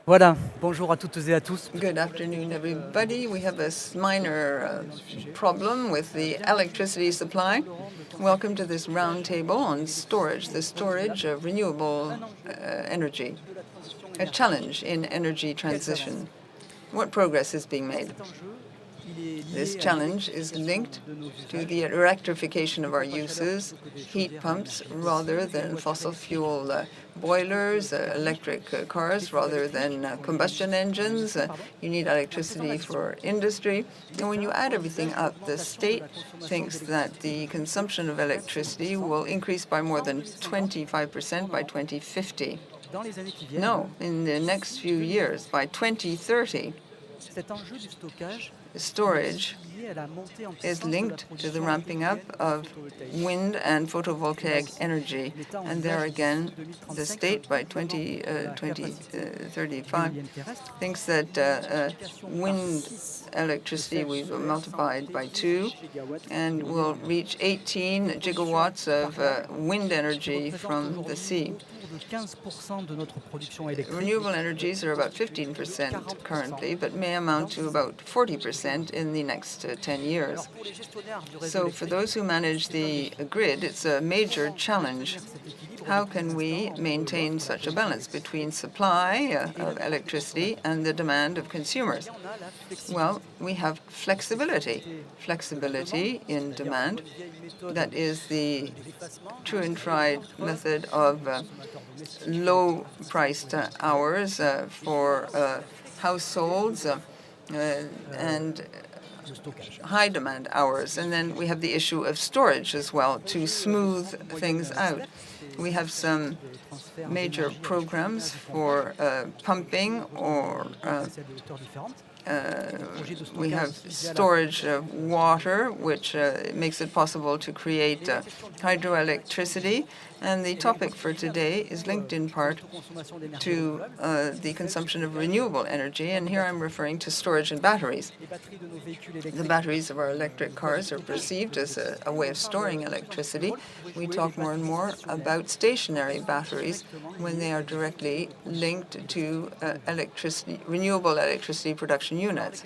Voilà, bonjour à toutes et à tous. Good afternoon, everybody. We have a minor problem with the electricity supply. Welcome to this roundtable on storage, the storage of renewable energy, a challenge in energy transition. What progress is being made? This challenge is linked to the electrification of our uses, heat pumps rather than fossil fuel boilers, electric cars rather than combustion engines. You need electricity for industry. And when you add everything up, the state thinks that the consumption of electricity will increase by more than 25% by 2050. No, in the next few years, by 2030. Storage is linked to the ramping up of wind and photovoltaic energy. And there again, the state by 2035 thinks that wind electricity we've multiplied by 2 and will reach 18 gigawatts of wind energy from the sea. Renewable energies are about 15% currently, but may amount to about 40% in the next 10 years. So for those who manage the grid, it's a major challenge. How can we maintain such a balance between supply of electricity and the demand of consumers? Well, we have flexibility in demand. That is the true and tried method of low-priced hours for households and high-demand hours. And then we have the issue of storage as well to smooth things out. We have some major programs for pumping or we have storage of water, which makes it possible to create hydroelectricity. And the topic for today is linked in part to the consumption of renewable energy. And here I'm referring to storage and batteries. The batteries of our electric cars are perceived as a way of storing electricity. We talk more and more about stationary batteries when they are directly linked to renewable electricity production units.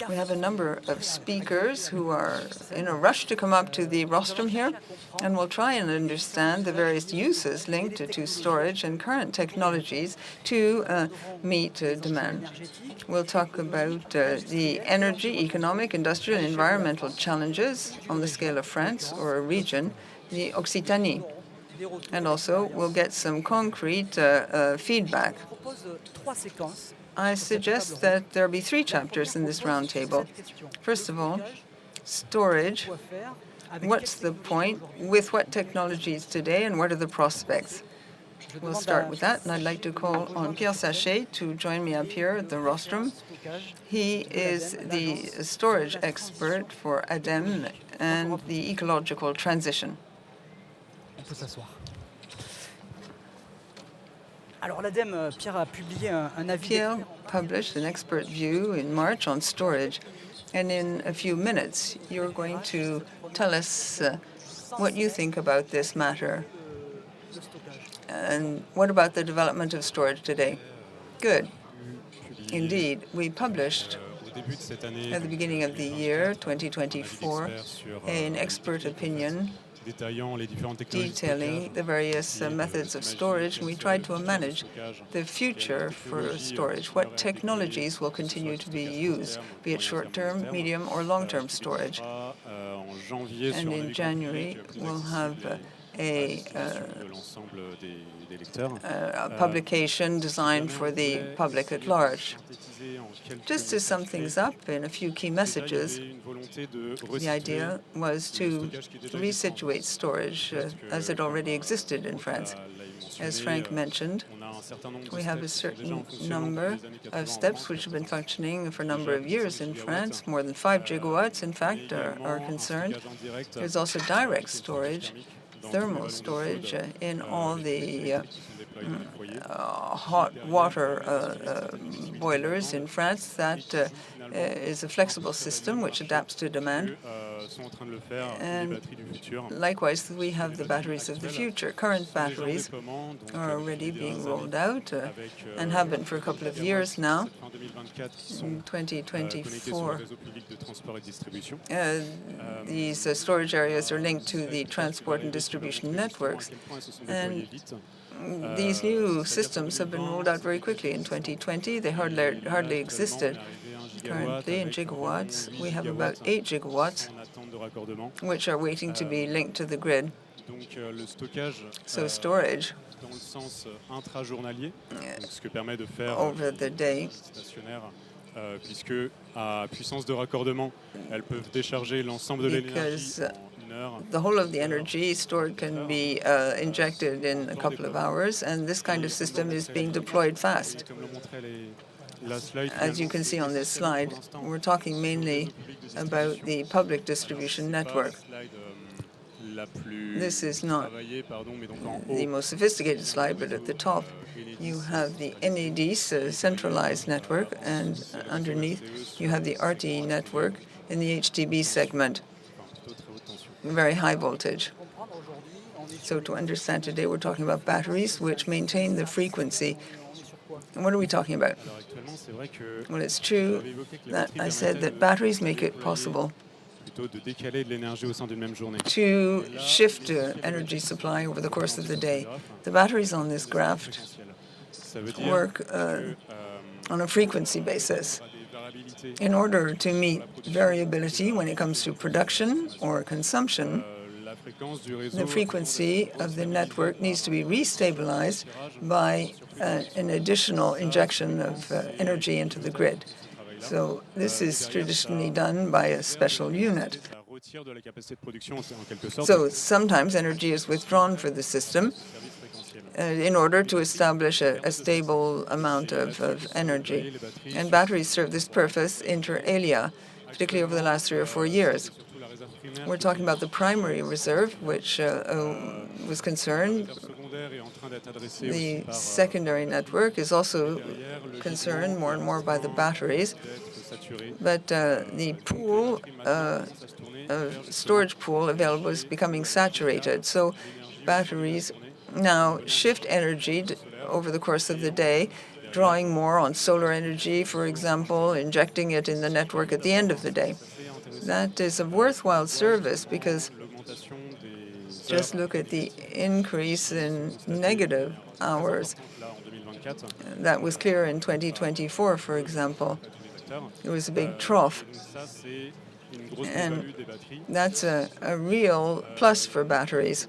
We have a number of speakers who are in a rush to come up to the rostrum here, and we'll try and understand the various uses linked to storage and current technologies to meet demand. We'll talk about the energy, economic, industrial, and environmental challenges on the scale of France or a region, the Occitanie. And also, we'll get some concrete feedback. I suggest that there be 3 chapters in this roundtable. First of all, storage. What's the point? With what technologies today, and what are the prospects? We'll start with that, and I'd like to call on Pierre Sachet to join me up here at the rostrum. He is the storage expert for ADEME and the ecological transition. Pierre published an expert view in March on storage, and in a few minutes you're going to tell us what you think about this matter. And what about the development of storage today? Good. Indeed, we published at the beginning of the year, 2024, an expert opinion detailing the various methods of storage, and we tried to manage the future for storage. What technologies will continue to be used, be it short-term, medium, or long-term storage? And in January, we'll have a publication designed for the public at large. Just to sum things up in a few key messages, the idea was to resituate storage as it already existed in France. As Frank mentioned, we have a certain number of steps which have been functioning for a number of years in France. More than 5 gigawatts, in fact, are concerned. There's also direct storage, thermal storage in all the hot water boilers in France that is a flexible system which adapts to demand. And likewise, we have the batteries of the future. Current batteries are already being rolled out and have been for a couple of years now. In 2024, these storage areas are linked to the transport and distribution networks. And these new systems have been rolled out very quickly. In 2020, they hardly existed. Currently, in gigawatts, we have about 8 gigawatts, which are waiting to be linked to the grid. So storage over the day, puisque à puissance de raccordement, elles peuvent décharger l'ensemble de l'énergie en 1 heure. The whole of the energy stored can be injected in a couple of hours, and this kind of system is being deployed fast. As you can see on this slide, we're talking mainly about the public distribution network. This is not the most sophisticated slide, but at the top you have the NEDs, centralized network, and underneath you have the RTE network in the HTB segment, very high voltage. So to understand today, we're talking about batteries which maintain the frequency. And what are we talking about? Well, it's true that I said that batteries make it possible to shift energy supply over the course of the day. The batteries on this graph work on a frequency basis. In order to meet variability when it comes to production or consumption, the frequency of the network needs to be restabilized by an additional injection of energy into the grid. So this is traditionally done by a special unit. So sometimes energy is withdrawn for the system in order to establish a stable amount of energy. And batteries serve this purpose inter alia, particularly over the last 3 or 4 years. We're talking about the primary reserve, which was concerned. The secondary network is also concerned more and more by the batteries. But the pool, storage pool available is becoming saturated. So batteries now shift energy over the course of the day, drawing more on solar energy, for example, injecting it in the network at the end of the day. That is a worthwhile service because just look at the increase in negative hours. That was clear in 2024, for example. It was a big trough. And that's a real plus for batteries.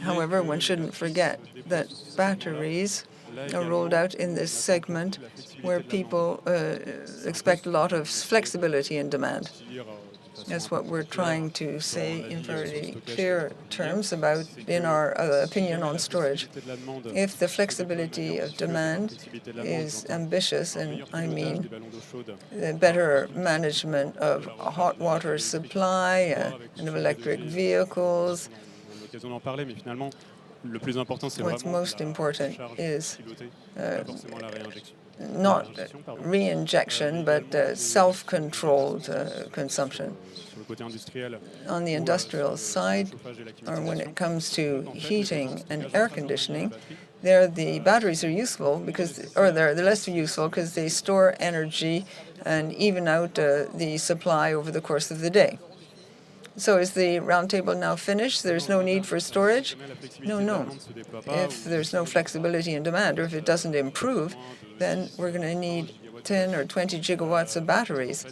However, one shouldn't forget that batteries are rolled out in this segment where people expect a lot of flexibility in demand. That's what we're trying to say in very clear terms about in our opinion on storage. If the flexibility of demand is ambitious, and I mean the better management of hot water supply and of electric vehicles, what's most important is not re-injection, but self-controlled consumption. On the industrial side, or when it comes to heating and air conditioning, there the batteries are useful because, or they're less useful because they store energy and even out the supply over the course of the day. So is the roundtable now finished? There's no need for storage? No. If there's no flexibility in demand, or if it doesn't improve, then we're going to need 10 or 20 gigawatts of batteries.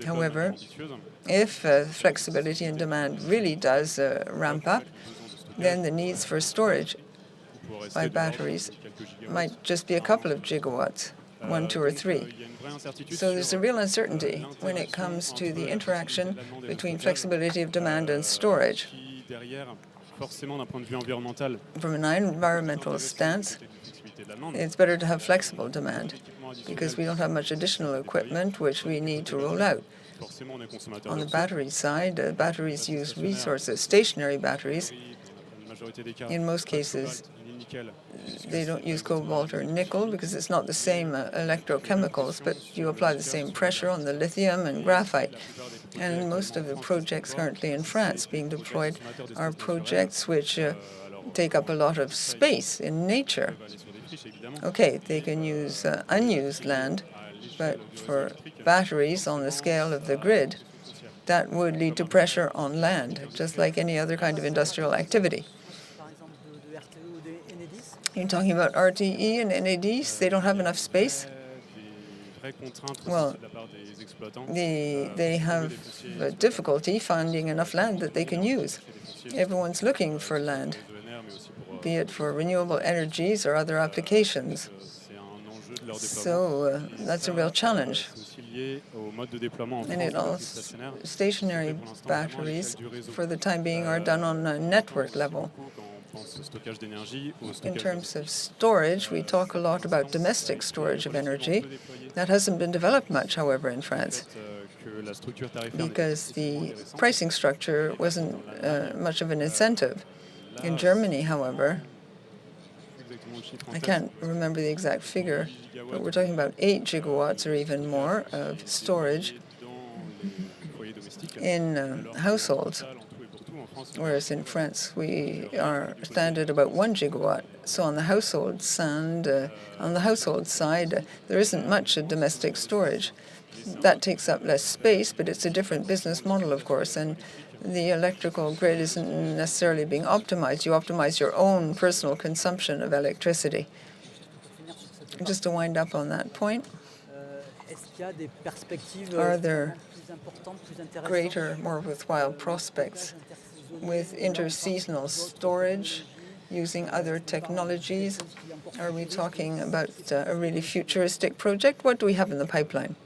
However, if flexibility in demand really does ramp up, then the needs for storage by batteries might just be a couple of gigawatts, 1, 2, or 3. So there's a real uncertainty when it comes to the interaction between flexibility of demand and storage. From an environmental stance, it's better to have flexible demand because we don't have much additional equipment which we need to roll out. On the battery side, batteries use resources, stationary batteries, In most cases, they don't use cobalt or nickel because it's not the same electrochemicals, but you apply the same pressure on the lithium and graphite. And most of the projects currently in France being deployed are projects which take up a lot of space in nature. Okay, they can use unused land, but for batteries on the scale of the grid, that would lead to pressure on land, just like any other kind of industrial activity. You're talking about RTE and NADs? They don't have enough space? Well, they have difficulty finding enough land that they can use. Everyone's looking for land, be it for renewable energies or other applications. So that's a real challenge. And it also, stationary batteries, for the time being, are done on a network level. In terms of storage, we talk a lot about domestic storage of energy. That hasn't been developed much, however, in France, because the pricing structure wasn't much of an incentive. In Germany, however, I can't remember the exact figure, but we're talking about 8 gigawatts or even more of storage in households, whereas in France we stand at about 1 gigawatt. So on the household side, there isn't much domestic storage. That takes up less space, but it's a different business model, of course, and the electrical grid isn't necessarily being optimized. You optimize your own personal consumption of electricity. Just to wind up on that point, are there greater, more worthwhile prospects with interseasonal storage using other technologies? Are we talking about a really futuristic project? What do we have in the pipeline?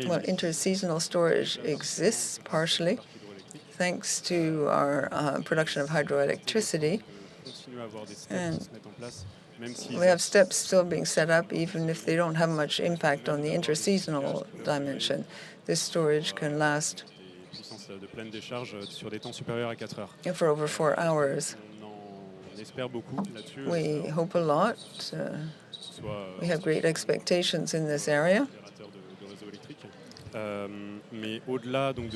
Well, interseasonal storage exists partially thanks to our production of hydroelectricity. And we have steps still being set up, even if they don't have much impact on the interseasonal dimension. This storage can last for over 4 hours. We hope a lot. We have great expectations in this area.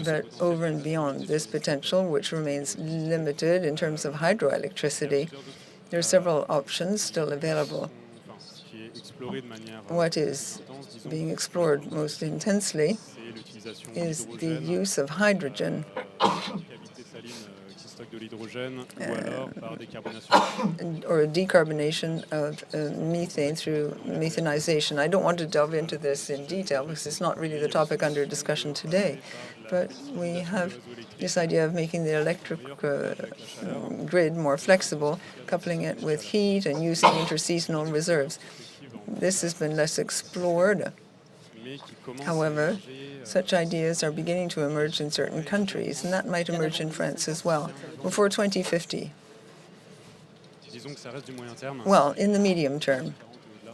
But over and beyond this potential, which remains limited in terms of hydroelectricity, there are several options still available. What is being explored most intensely is the use of hydrogen or a decarbonation of methane through methanization. I don't want to delve into this in detail because it's not really the topic under discussion today. But we have this idea of making the electric grid more flexible, coupling it with heat and using interseasonal reserves. This has been less explored. However, such ideas are beginning to emerge in certain countries, and that might emerge in France as well, before 2050. Well, in the medium term,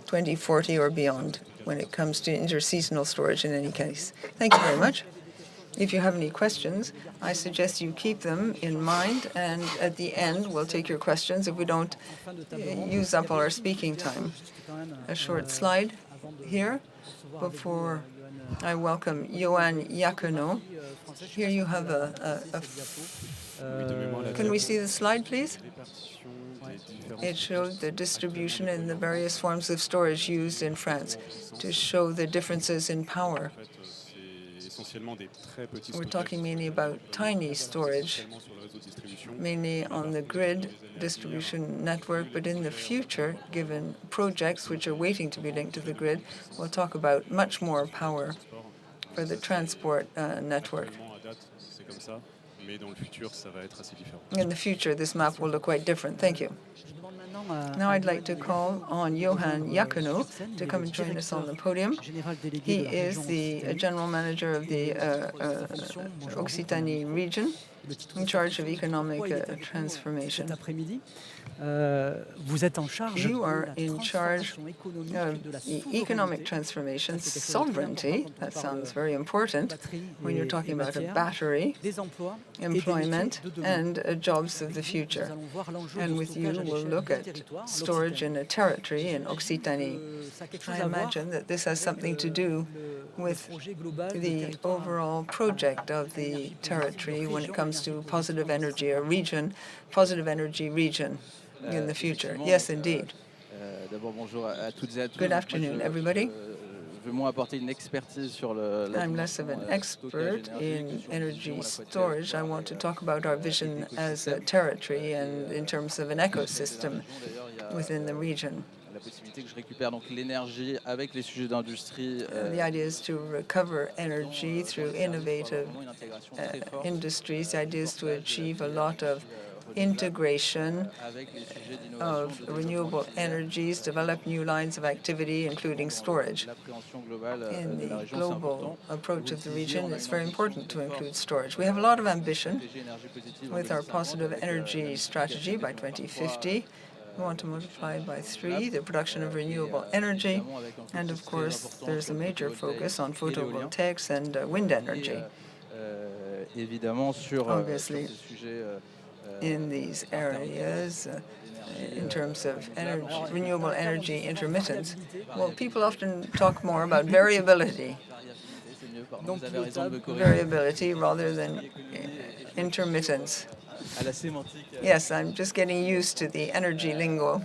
2040 or beyond, when it comes to interseasonal storage in any case. Thank you very much. If you have any questions, I suggest you keep them in mind, and at the end, we'll take your questions if we don't use up all our speaking time. A short slide here before I welcome Johan Iacono. Here you have can we see the slide, please? It shows the distribution and the various forms of storage used in France to show the differences in power. We're talking mainly about tiny storage, mainly on the grid distribution network, but in the future, given projects which are waiting to be linked to the grid, we'll talk about much more power for the transport network. In the future, this map will look quite different. Thank you. Now I'd like to call on Johan Iacono to come and join us on the podium. He is the General Manager of the Occitanie region, in charge of economic transformation. Vous êtes en charge You de are la in charge transformation économique of de la the economic souveraineté. transformation, Ça, c'est quelque chose de très important sovereignty. quand on That parle sounds very important batterie when you're et talking about a matière, battery, des emplois et des métiers employment, de demain. and jobs of Avec the vous, future. nous allons voir l'enjeu And de with you, stockage à we'll l'échelle look d'un at territoire, storage in a territory in l'Occitanie. Occitanie. Ça a quelque I chose à voir imagine that this has avec something to do le with projet global de the territoire overall project of the énergie positive, territory when it région comes to énergie positive positive energy, a region, positive energy region in the future. Yes, indeed. D'abord, bonjour à toutes et à tous. Good afternoon, everybody. Je veux moins apporter une expertise sur la I'm less of an expert in energy storage. I want to talk about our vision as a territory and in terms of an ecosystem within the region. La possibilité que je récupère donc l'énergie avec les sujets d'industrie. The idea is to recover energy through innovative industries. The idea is to achieve a lot of integration of renewable energies, develop new lines of activity, including storage. In the global approach of the region, it's very important to include storage. We have a lot of ambition with our positive energy strategy by 2050. We want to multiply by 3 the production of renewable energy. And of course, there's a major focus on photovoltaics and wind energy. Obviously, in these areas, in terms of renewable energy intermittence. Well, people often talk more about variability. Variability rather than intermittence. Yes, I'm just getting used to the energy lingo.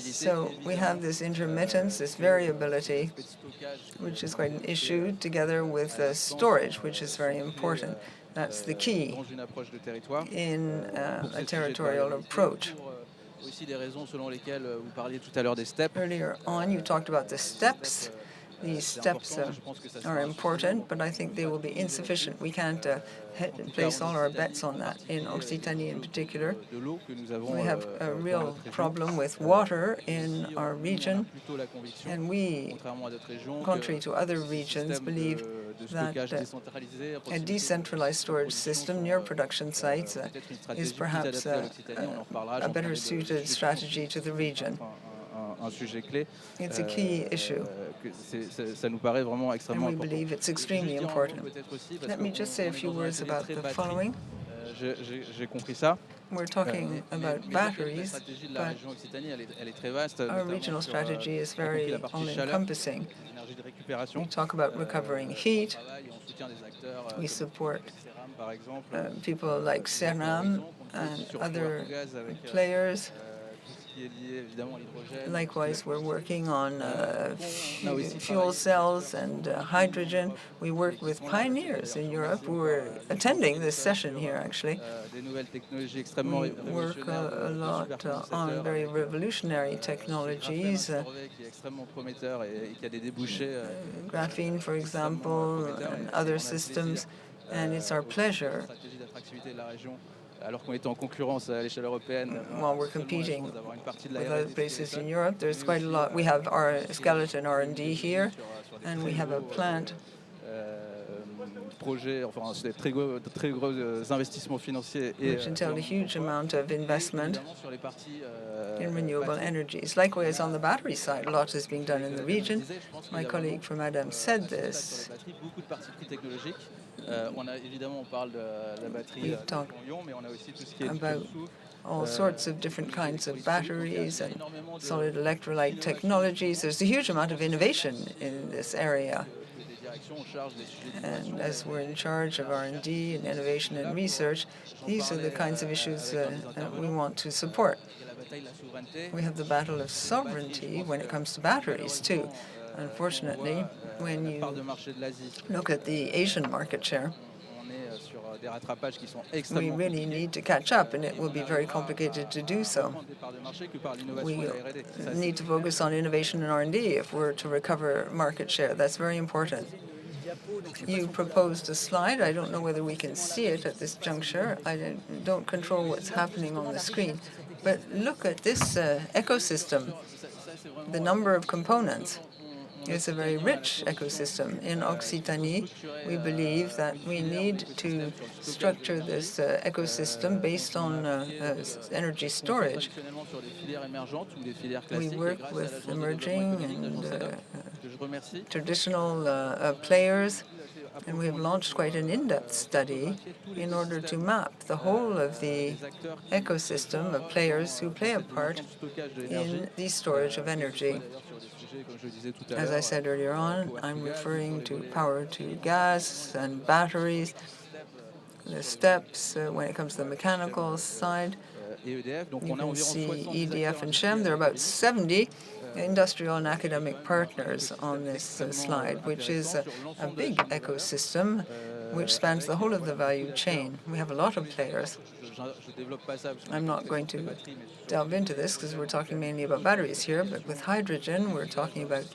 So we have this intermittence, this variability, which is quite an issue, together with storage, which is very important. That's the key in a territorial approach. Earlier on, you talked about the steps. These steps are important, but I think they will be insufficient. We can't place all our bets on that. In Occitanie in particular, we have a real problem with water in our region, and we, contrary to other regions, believe that a decentralized storage system near production sites is perhaps a better suited strategy to the region. It's a key issue, and we believe it's extremely important. Let me just say a few words about the following. We're talking about batteries, but our regional strategy is very all-encompassing. We talk about recovering heat. We support people like Ceram and other players. Likewise, we're working on fuel cells and hydrogen. We work with pioneers in Europe who are attending this session here, actually. We work a lot on very revolutionary technologies, graphene, for example, and other systems, and it's our pleasure. While we're competing with other places in Europe, there's quite a lot. We have our skeleton R&D here, and we have a plant which entailed a huge amount of investment in renewable energies. Likewise, on the battery side, a lot is being done in the region. My colleague from Adam said this. We've talked about all sorts of different kinds of batteries and solid electrolyte technologies. There's a huge amount of innovation in this area. And as we're in charge of R&D and innovation and research, these are the kinds of issues that we want to support. We have the battle of sovereignty when it comes to batteries, too. Unfortunately, when you look at the Asian market share, we really need to catch up, and it will be very complicated to do so. We need to focus on innovation and R&D if we're to recover market share. That's very important. You proposed a slide. I don't know whether we can see it at this juncture. I don't control what's happening on the screen. But look at this ecosystem, the number of components. It's a very rich ecosystem. In Occitanie, we believe that we need to structure this ecosystem based on energy storage. We work with emerging and traditional players, and we have launched quite an in-depth study in order to map the whole of the ecosystem of players who play a part in the storage of energy. As I said earlier on, I'm referring to power to gas and batteries, the steps when it comes to the mechanical side. You can see EDF and Shem. There are about 70 industrial and academic partners on this slide, which is a big ecosystem which spans the whole of the value chain. We have a lot of players. I'm not going to delve into this because we're talking mainly about batteries here, but with hydrogen, we're talking about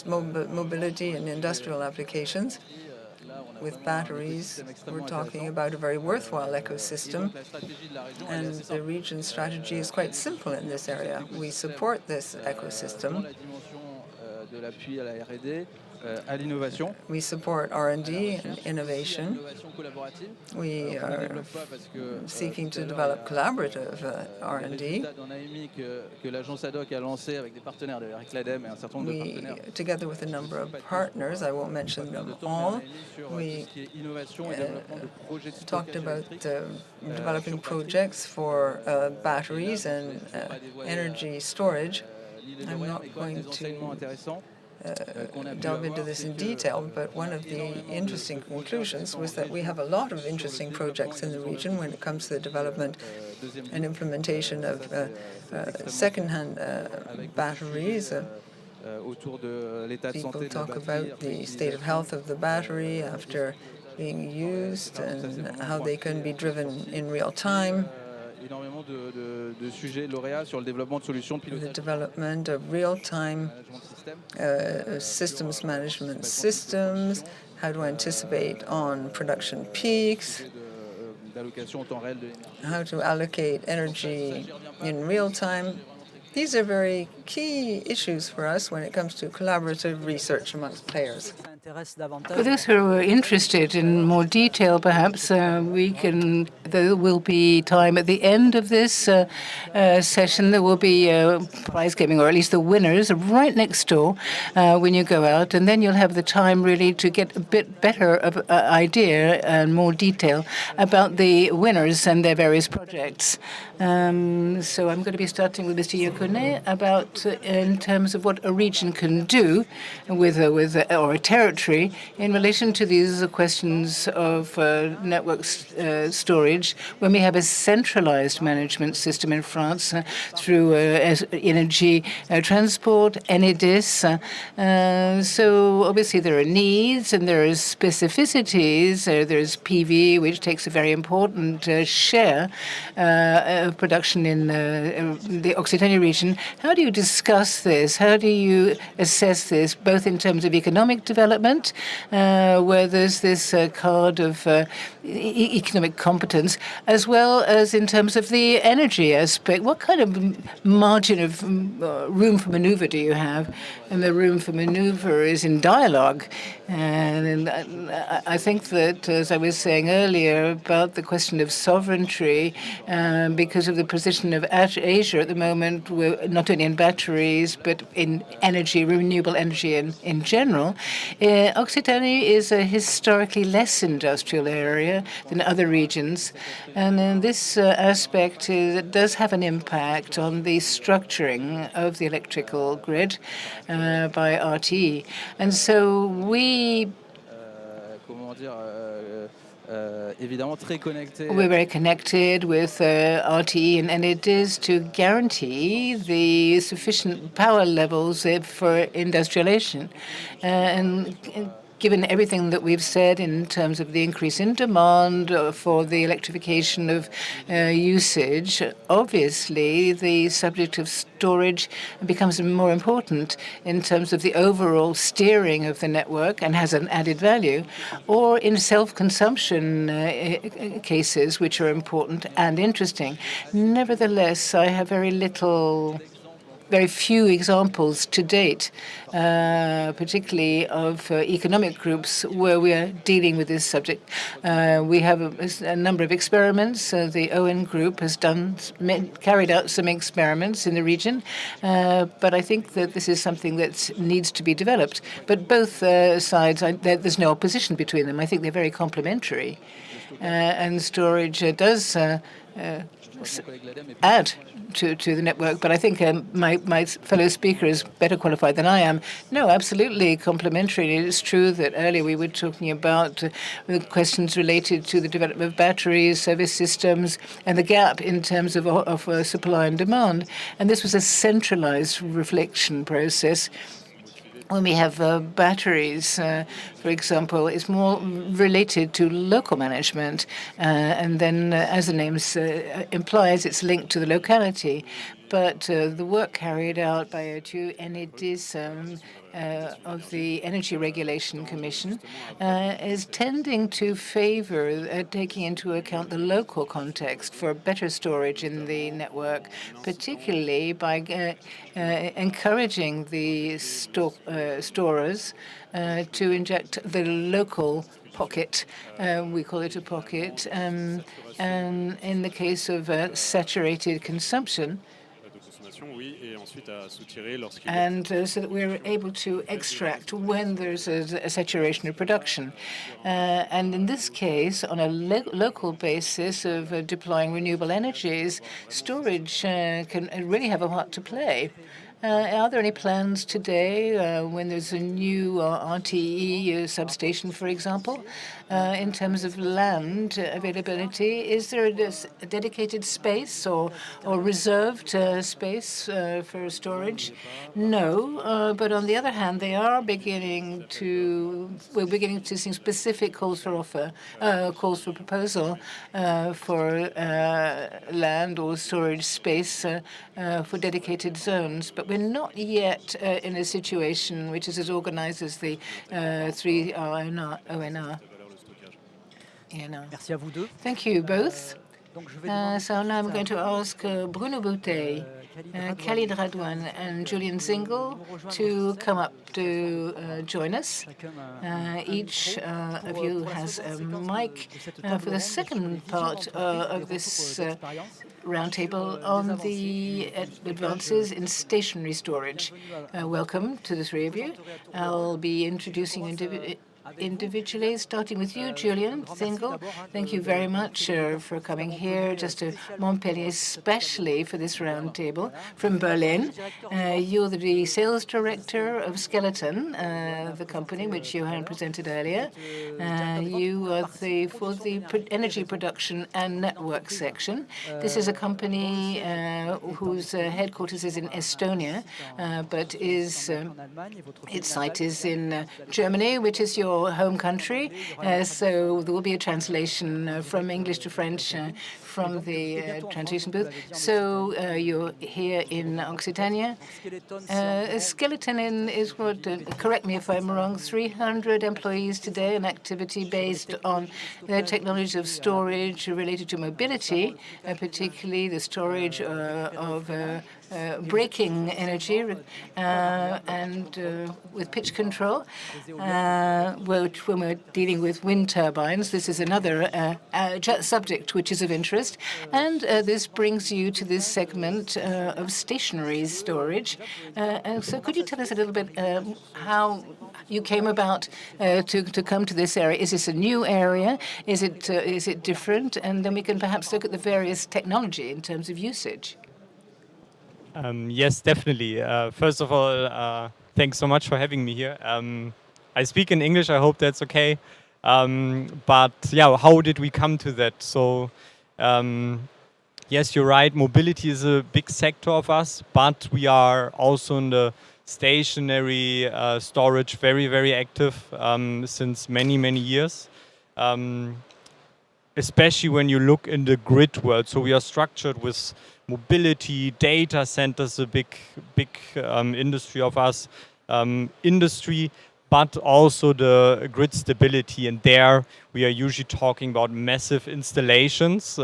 mobility and industrial applications. With batteries, we're talking about a very worthwhile ecosystem, and the region's strategy is quite simple in this area. We support this ecosystem. We support R&D and innovation. We are seeking to develop collaborative R&D. We, together with a number of partners, I won't mention them all, we talked about developing projects for batteries and energy storage. I'm not going to delve into this in detail, but one of the interesting conclusions was that we have a lot of interesting projects in the region when it comes to the development and implementation of second-hand batteries. People talk about the state of health of the battery after being used and how they can be driven in real time. The development of real-time systems management systems, how to anticipate on production peaks, how to allocate energy in real time. These are very key issues for us when it comes to collaborative research amongst players. For those who are interested in more detail, perhaps there will be time at the end of this session. There will be prize giving, or at least the winners, right next door when you go out, and then you'll have the time really to get a bit better of idea and more detail about the winners and their various projects. So I'm going to be starting with Mr. Yokone about in terms of what a region can do with or a territory in relation to these questions of network storage. When we have a centralized management system in France through energy transport, LDES. So obviously there are needs and there are specificities. There's PV, which takes a very important share of production in the Occitanie region. How do you discuss this? How do you assess this, both in terms of economic development, where there's this card of economic competence, as well as in terms of the energy aspect? What kind of margin of room for maneuver do you have? And the room for maneuver is in dialogue. And I think that, as I was saying earlier, about the question of sovereignty, because of the position of Asia at the moment, not only in batteries, but in energy, renewable energy in general, Occitanie is a historically less industrial area than other regions. And in this aspect, it does have an impact on the structuring of the electrical grid by RTE. And so we're very connected with RTE and LDES to guarantee the sufficient power levels for industrialization. And given everything that we've said in terms of the increase in demand for the electrification of usage, obviously the subject of storage becomes more important in terms of the overall steering of the network and has an added value, or in self-consumption cases, which are important and interesting. Nevertheless, I have very little very few examples to date, particularly of economic groups where we are dealing with this subject. We have a number of experiments. The ON group has carried out some experiments in the region, but I think that this is something that needs to be developed. But both sides, there's no opposition between them. I think they're very complementary, and storage does add to the network. But I think my fellow speaker is better qualified than I am. No, absolutely complementary. It is true that earlier we were talking about the questions related to the development of batteries, service systems, and the gap in terms of supply and demand. And this was a centralized reflection process. When we have batteries, for example, it's more related to local management, and then, as the name implies, it's linked to the locality. But the work carried out by two entities of the Energy Regulation Commission is tending to favor taking into account the local context for better storage in the network, particularly by encouraging the storers to inject the local pocket. We call it a pocket. And in the case of saturated consumption, and so that we're able to extract when there's a saturation of production. And in this case, on a local basis of deploying renewable energies, storage can really have a part to play. Are there any plans today when there's a new RTE substation, for example, in terms of land availability? Is there a dedicated space or reserved space for storage? No, but on the other hand, we're beginning to see specific calls for proposal for land or storage space for dedicated zones. But we're not yet in a situation which is as organized as the three ONR. Thank you both. So now I'm going to ask Bruno Boutet, Khalid Radwan, and Julian Zingle to come up to join us. Each of you has a mic for the second part of this roundtable on the advances in stationary storage. Welcome to the three of you. I'll be introducing individually, starting with you, Julian Zingle. Thank you very much for coming here, just to Montpellier, especially for this roundtable from Berlin. You're the sales director of Skeleton, the company which Johan presented earlier. You are for the energy production and network section. This is a company whose headquarters is in Estonia, but its site is in Germany, which is your home country. So there will be a translation from English to French from the translation booth. So you're here in Occitanie. Skeleton is what, correct me if I'm wrong, 300 employees today, an activity based on the technologies of storage related to mobility, particularly the storage of braking energy and with pitch control, which when we're dealing with wind turbines, this is another subject which is of interest. And this brings you to this segment of stationary storage. So could you tell us a little bit how you came about to come to this area? Is this a new area? Is it different? And then we can perhaps look at the various technology in terms of usage. Yes, definitely. First of all, thanks so much for having me here. I speak in English, I hope that's okay. But yeah, how did we come to that? So, yes, you're right, mobility is a big sector of us, but we are also in the stationary storage very, very active since many, many years. Especially when you look in the grid world. So we are structured with mobility, data centers, a big industry of us, but also the grid stability. And there we are usually talking about massive installations,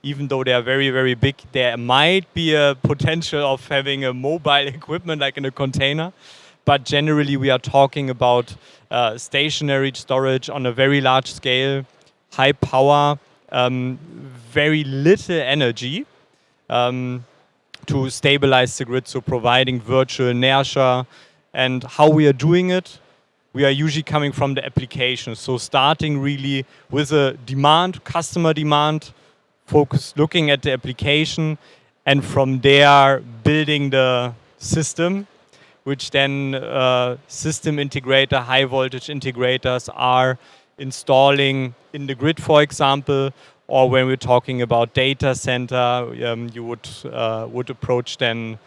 even though they are very, very big, there might be a potential of having a mobile equipment like in a container. But generally, we are talking about stationary storage on a very large scale, high power, very little energy to stabilize the grid, so providing virtual inertia. And how we are doing it, we are usually coming from the application. So starting really with a demand, customer demand, looking at the application, and from there building the system, which then system integrator, high voltage integrators are installing in the grid, for example, or when we're talking about data center, you would approach then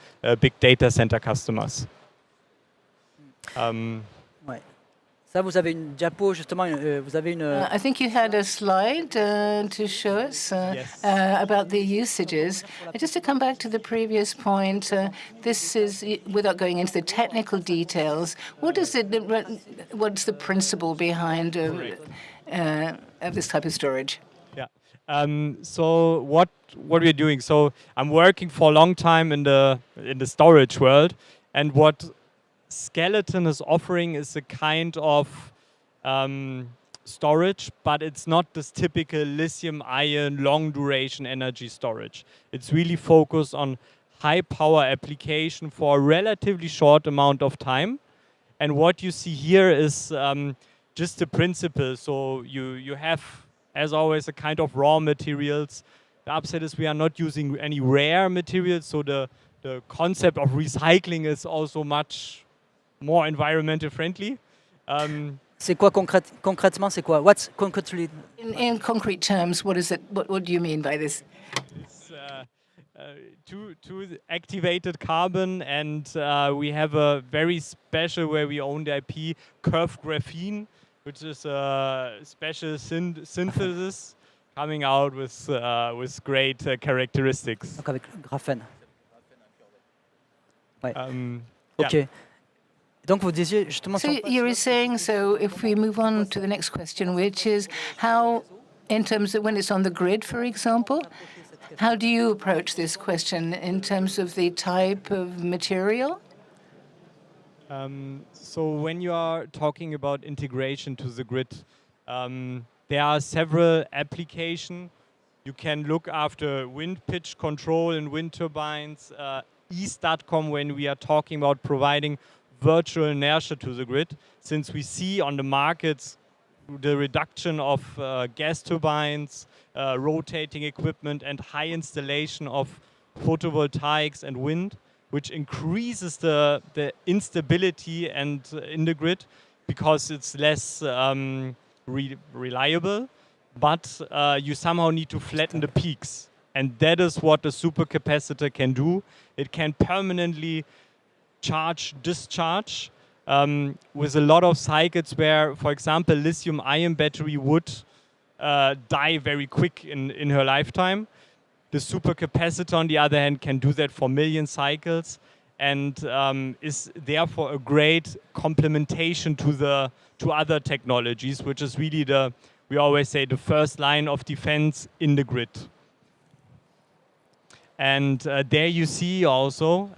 big data center customers. Ouais. Ça, vous avez une diapo, justement, vous avez une... I think you had a slide to show us Yes. about the usages. Just to come back to the previous point, this is, without going into the technical details, what's the principle behind of this type of storage? Yeah. So what we're doing? So I'm working for a long time in the storage world, and what Skeleton is offering is a kind of storage, but it's not this typical lithium-ion long-duration energy storage. It's really focused on high-power application for a relatively short amount of time. And what you see here is just the principle. So you have, as always, a kind of raw materials. The upside is we are not using any rare materials, so the concept of recycling is also much more environmental friendly. C'est quoi concrètement? C'est quoi? What's concretely? In concrete terms, what is it? What do you mean by this? It's two activated carbon, and we have a very special, where we own the IP, curved graphene, which is a special synthesis coming out with great characteristics. Donc avec le graphène. Ouais. Ok. Yeah. Donc vous disiez justement... So you were saying, so if we move on to the next question, which is how, in terms of when it's on the grid, for example, how do you approach this question in terms of the type of material? So when you are talking about integration to the grid, there are several applications. You can look after wind pitch control in wind turbines, e-statcom when we are talking about providing virtual inertia to the grid, since we see on the markets the reduction of gas turbines, rotating equipment, and high installation of photovoltaics and wind, which increases the instability and in the grid because it's less reliable, but you somehow need to flatten the peaks. And that is what the supercapacitor can do. It can permanently charge, discharge with a lot of cycles where, for example, lithium-ion battery would die very quick in her lifetime. The supercapacitor, on the other hand, can do that for million cycles and is therefore a great complementation to other technologies, which is really we always say, the first line of defense in the grid. And there you see also,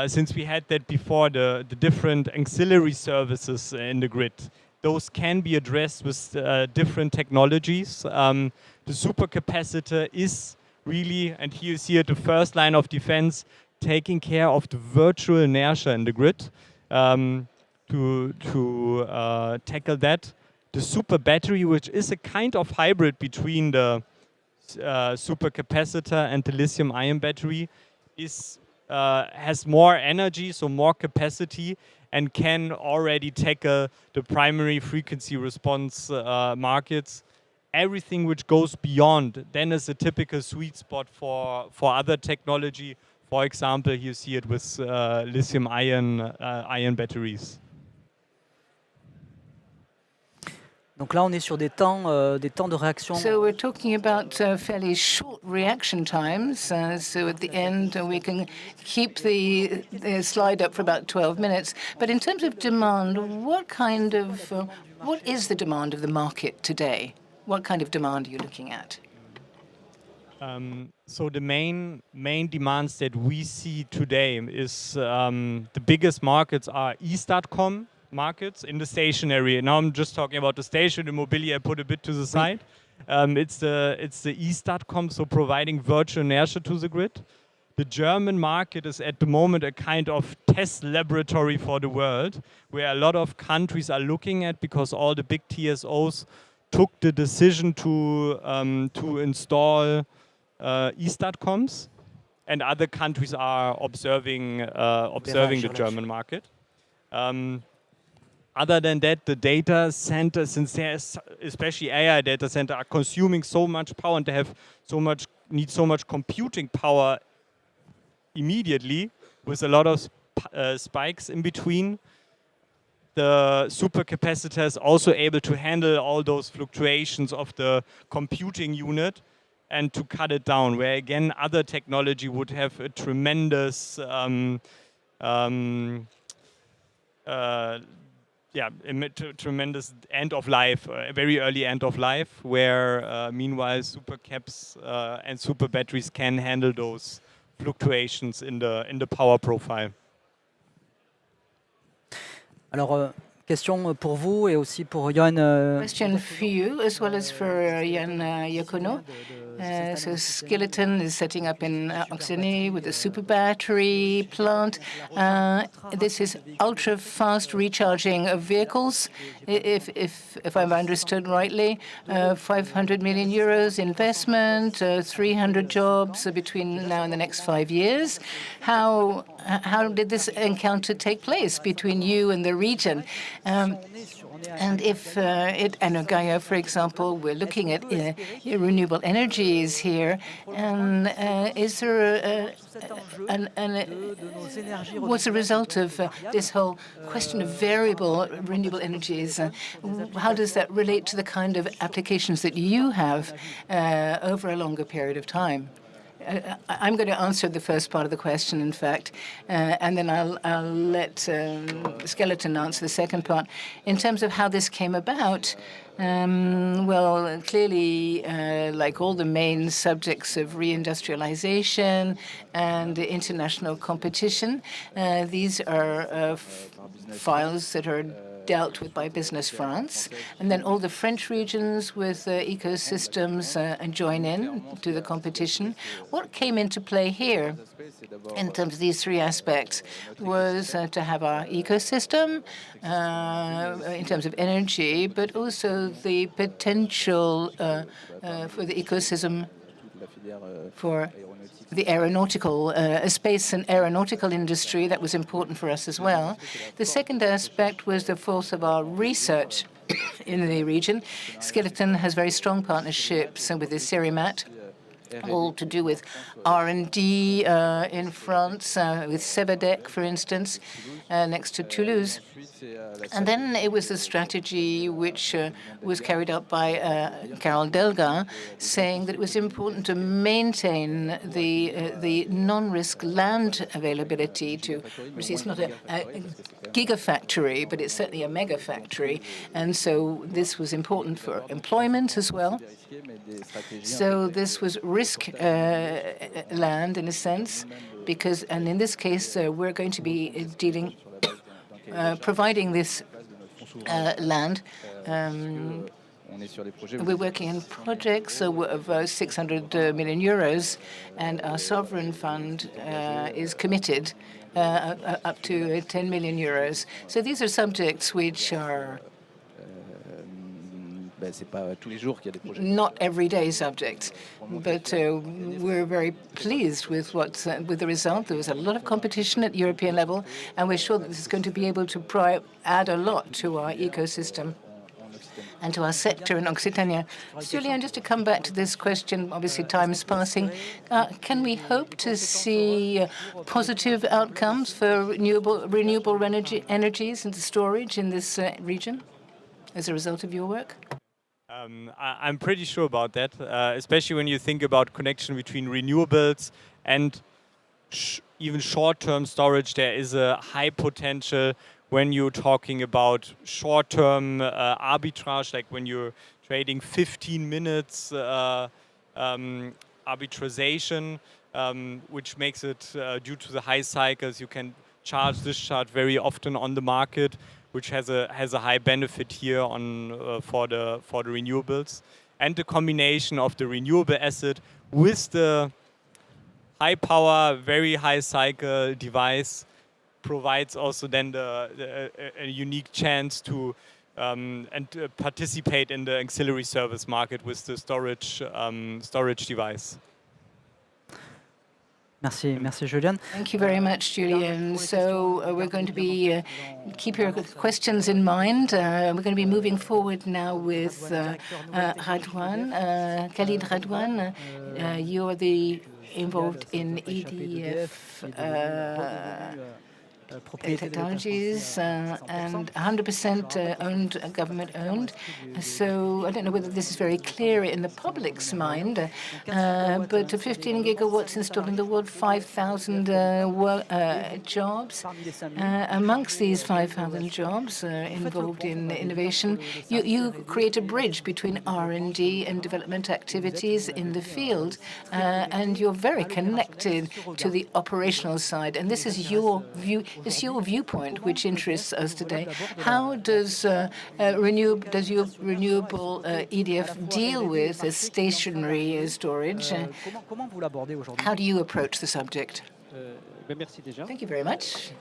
since we had that before, the different ancillary services in the grid, those can be addressed with different technologies. The supercapacitor is really, and here you see it, the first line of defense, taking care of the virtual inertia in the grid to tackle that. The super battery, which is a kind of hybrid between the supercapacitor and the lithium-ion battery, has more energy, so more capacity, and can already tackle the primary frequency response markets. Everything which goes beyond then is a typical sweet spot for other technology. For example, you see it with lithium-ion batteries. Donc là, on est sur des temps de réaction. So we're talking about fairly short reaction times. So at the end, we can keep the slide up for about 12 minutes. But in terms of demand, what is the demand of the market today? What kind of demand are you looking at? So the main demands that we see today is the biggest markets are e-Statcom markets in the stationary. Now I'm just talking about the stationary mobility. I put a bit to the side. It's the e-Statcom, so providing virtual inertia to the grid. The German market is at the moment a kind of test laboratory for the world, where a lot of countries are looking at, because all the big TSOs took the decision to install e-Statcoms, and other countries are observing the German market. Other than that, the data centers, since there's especially AI data center, are consuming so much power and they have need so much computing power immediately, with a lot of spikes in between. The supercapacitor is also able to handle all those fluctuations of the computing unit and to cut it down, where again other technology would have a tremendous tremendous end of life, a very early end of life, where meanwhile supercaps and super batteries can handle those fluctuations in the power profile. Alors, question pour vous et aussi pour Yann. Question for you as well as for Yann Iacono. So Skeleton is setting up in Occitanie with a super battery plant. This is ultra-fast recharging of vehicles, if I've understood rightly. 500 million euros investment, 300 jobs between now and the next 5 years. How did this encounter take place between you and the region? And if at EnerGaïa, for example, we're looking at renewable energies here, and is there what's the result of this whole question of variable renewable energies? How does that relate to the kind of applications that you have over a longer period of time? I'm going to answer the first part of the question, in fact, and then I'll let Skeleton answer the second part. In terms of how this came about, well, clearly, like all the main subjects of reindustrialization and international competition, these are files that are dealt with by Business France, and then all the French regions with ecosystems and join in to the competition. What came into play here in terms of these three aspects was to have our ecosystem in terms of energy, but also the potential for the ecosystem for the aeronautical space and aeronautical industry. That was important for us as well. The second aspect was the force of our research in the region. Skeleton has very strong partnerships with the Cerimat, all to do with R&D in France, with Sebadec, for instance, next to Toulouse. And then it was the strategy which was carried out by Carol Delga, saying that it was important to maintain the non-risk land availability to receive. It's not a gigafactory, but it's certainly a mega factory. And so this was important for employment as well. So this was risk land in a sense, because, and in this case, we're going to be providing this land. We're working in projects of 600 million euros, and our sovereign fund is committed up to 10 million euros. So these are subjects which are not everyday subjects, but we're very pleased with with the result. There was a lot of competition at European level, and we're sure that this is going to be able to add a lot to our ecosystem and to our sector in Occitanie. Julien, just to come back to this question, obviously time is passing. Can we hope to see positive outcomes for renewable energies and storage in this region as a result of your work? I'm pretty sure about that, especially when you think about connection between renewables and even short-term storage. There is a high potential when you're talking about short-term arbitrage, like when you're trading 15 minutes arbitragization, which makes it, due to the high cycles, you can charge, discharge very often on the market, which has a high benefit here on for the renewables, and the combination of the renewable asset with the high power, very high cycle device provides also then a unique chance to participate in the auxiliary service market with the storage device. Merci Julian. Thank you very much, Julian. So we're going to be, keep your questions in mind. We're going to be moving forward now with Radwan, Khalid Radwan. You're involved in EDF technologies and 100% owned, government owned. So I don't know whether this is very clear in the public's mind, but 15 gigawatts installed in the world, 5,000 jobs. Amongst these 5,000 jobs involved in innovation, you create a bridge between R&D and development activities in the field, and you're very connected to the operational side. And this is your view. It's your viewpoint which interests us today. How does your renewable EDF deal with stationary storage? How do you approach the subject? Thank you very much.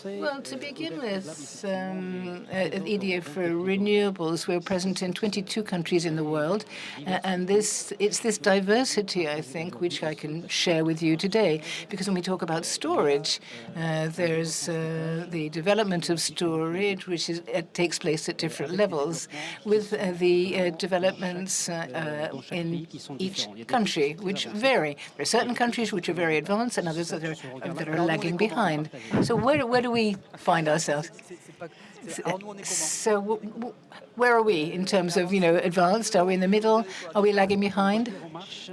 Well, to begin with, at EDF for renewables, we're present in 22 countries in the world, and it's this diversity, I think, which I can share with you today. Because when we talk about storage, there's the development of storage, which takes place at different levels, with the developments in each country, which vary. There are certain countries which are very advanced, and others that are lagging behind. So where do we find ourselves? So where are we in terms of, advanced? Are we in the middle? Are we lagging behind?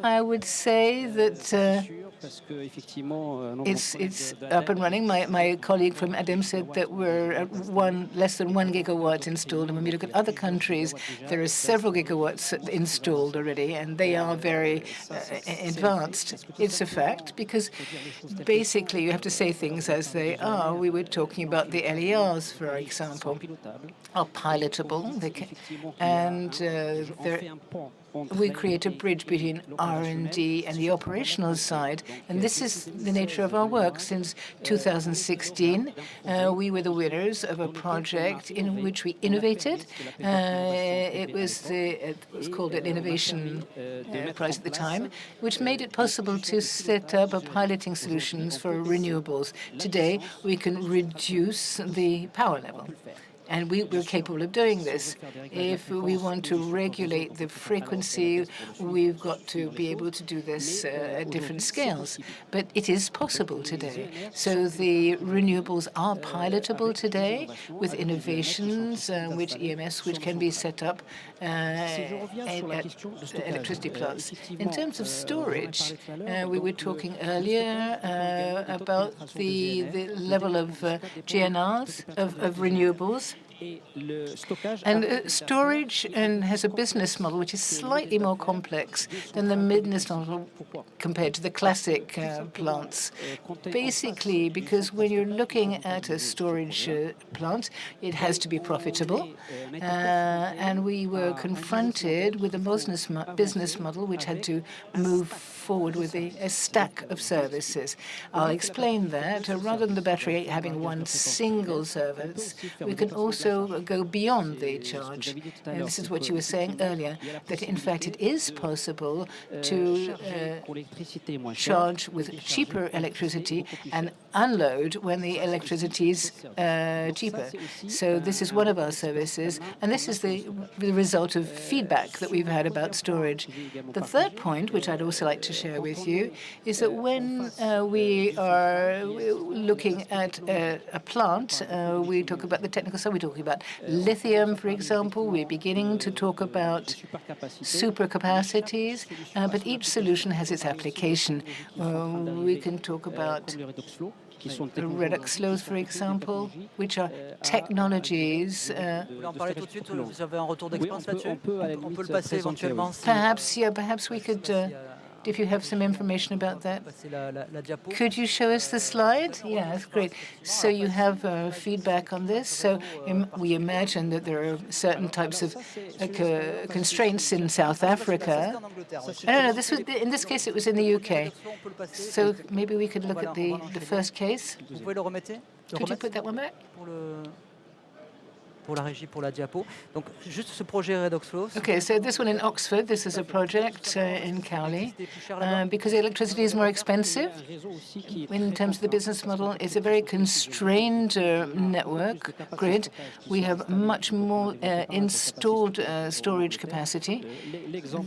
I would say that it's up and running. My colleague from ADEM said that we're at less than 1 gigawatt installed. And when we look at other countries, there are several gigawatts installed already, and they are very advanced. It's a fact, because basically you have to say things as they are. We were talking about the LERs, for example, are pilotable, and we create a bridge between R&D and the operational side. And this is the nature of our work. Since 2016, we were the winners of a project in which we innovated. It was called an innovation prize at the time, which made it possible to set up piloting solutions for renewables. Today, we can reduce the power level. And we're capable of doing this. If we want to regulate the frequency, we've got to be able to do this at different scales. But it is possible today. So the renewables are pilotable today with innovations, which can be set up at electricity plants. In terms of storage, we were talking earlier about the level of GNRs, of renewables. And storage has a business model which is slightly more complex than the business model compared to the classic plants. Basically, because when you're looking at a storage plant, it has to be profitable. And we were confronted with a business model which had to move forward with a stack of services. I'll explain that. Rather than the battery having one single service, we can also go beyond the charge. And this is what you were saying earlier, that in fact it is possible to charge with cheaper electricity and unload when the electricity is cheaper. So this is one of our services, and this is the result of feedback that we've had about storage. The third point, which I'd also like to share with you, is that when we are looking at a plant, we talk about the technical side, we talk about lithium, for example. We're beginning to talk about super capacities, but each solution has its application. We can talk about redox flows, for example, which are technologies. Perhaps we could if you have some information about that. C'est la diapo. Could you show us the slide? Yeah, that's great. So you have feedback on this. So we imagine that there are certain types of constraints in South Africa. No, this was in this case it was in the UK. So maybe we could look at the first case. Vous pouvez le remettre? Could you put that one back? Pour la régie, pour la diapo. Donc, juste ce projet Redox Flow. Okay, so this one in Oxford, this is a project in Cowley. Because electricity is more expensive, in terms of the business model, it's a very constrained network grid. We have much more installed storage capacity.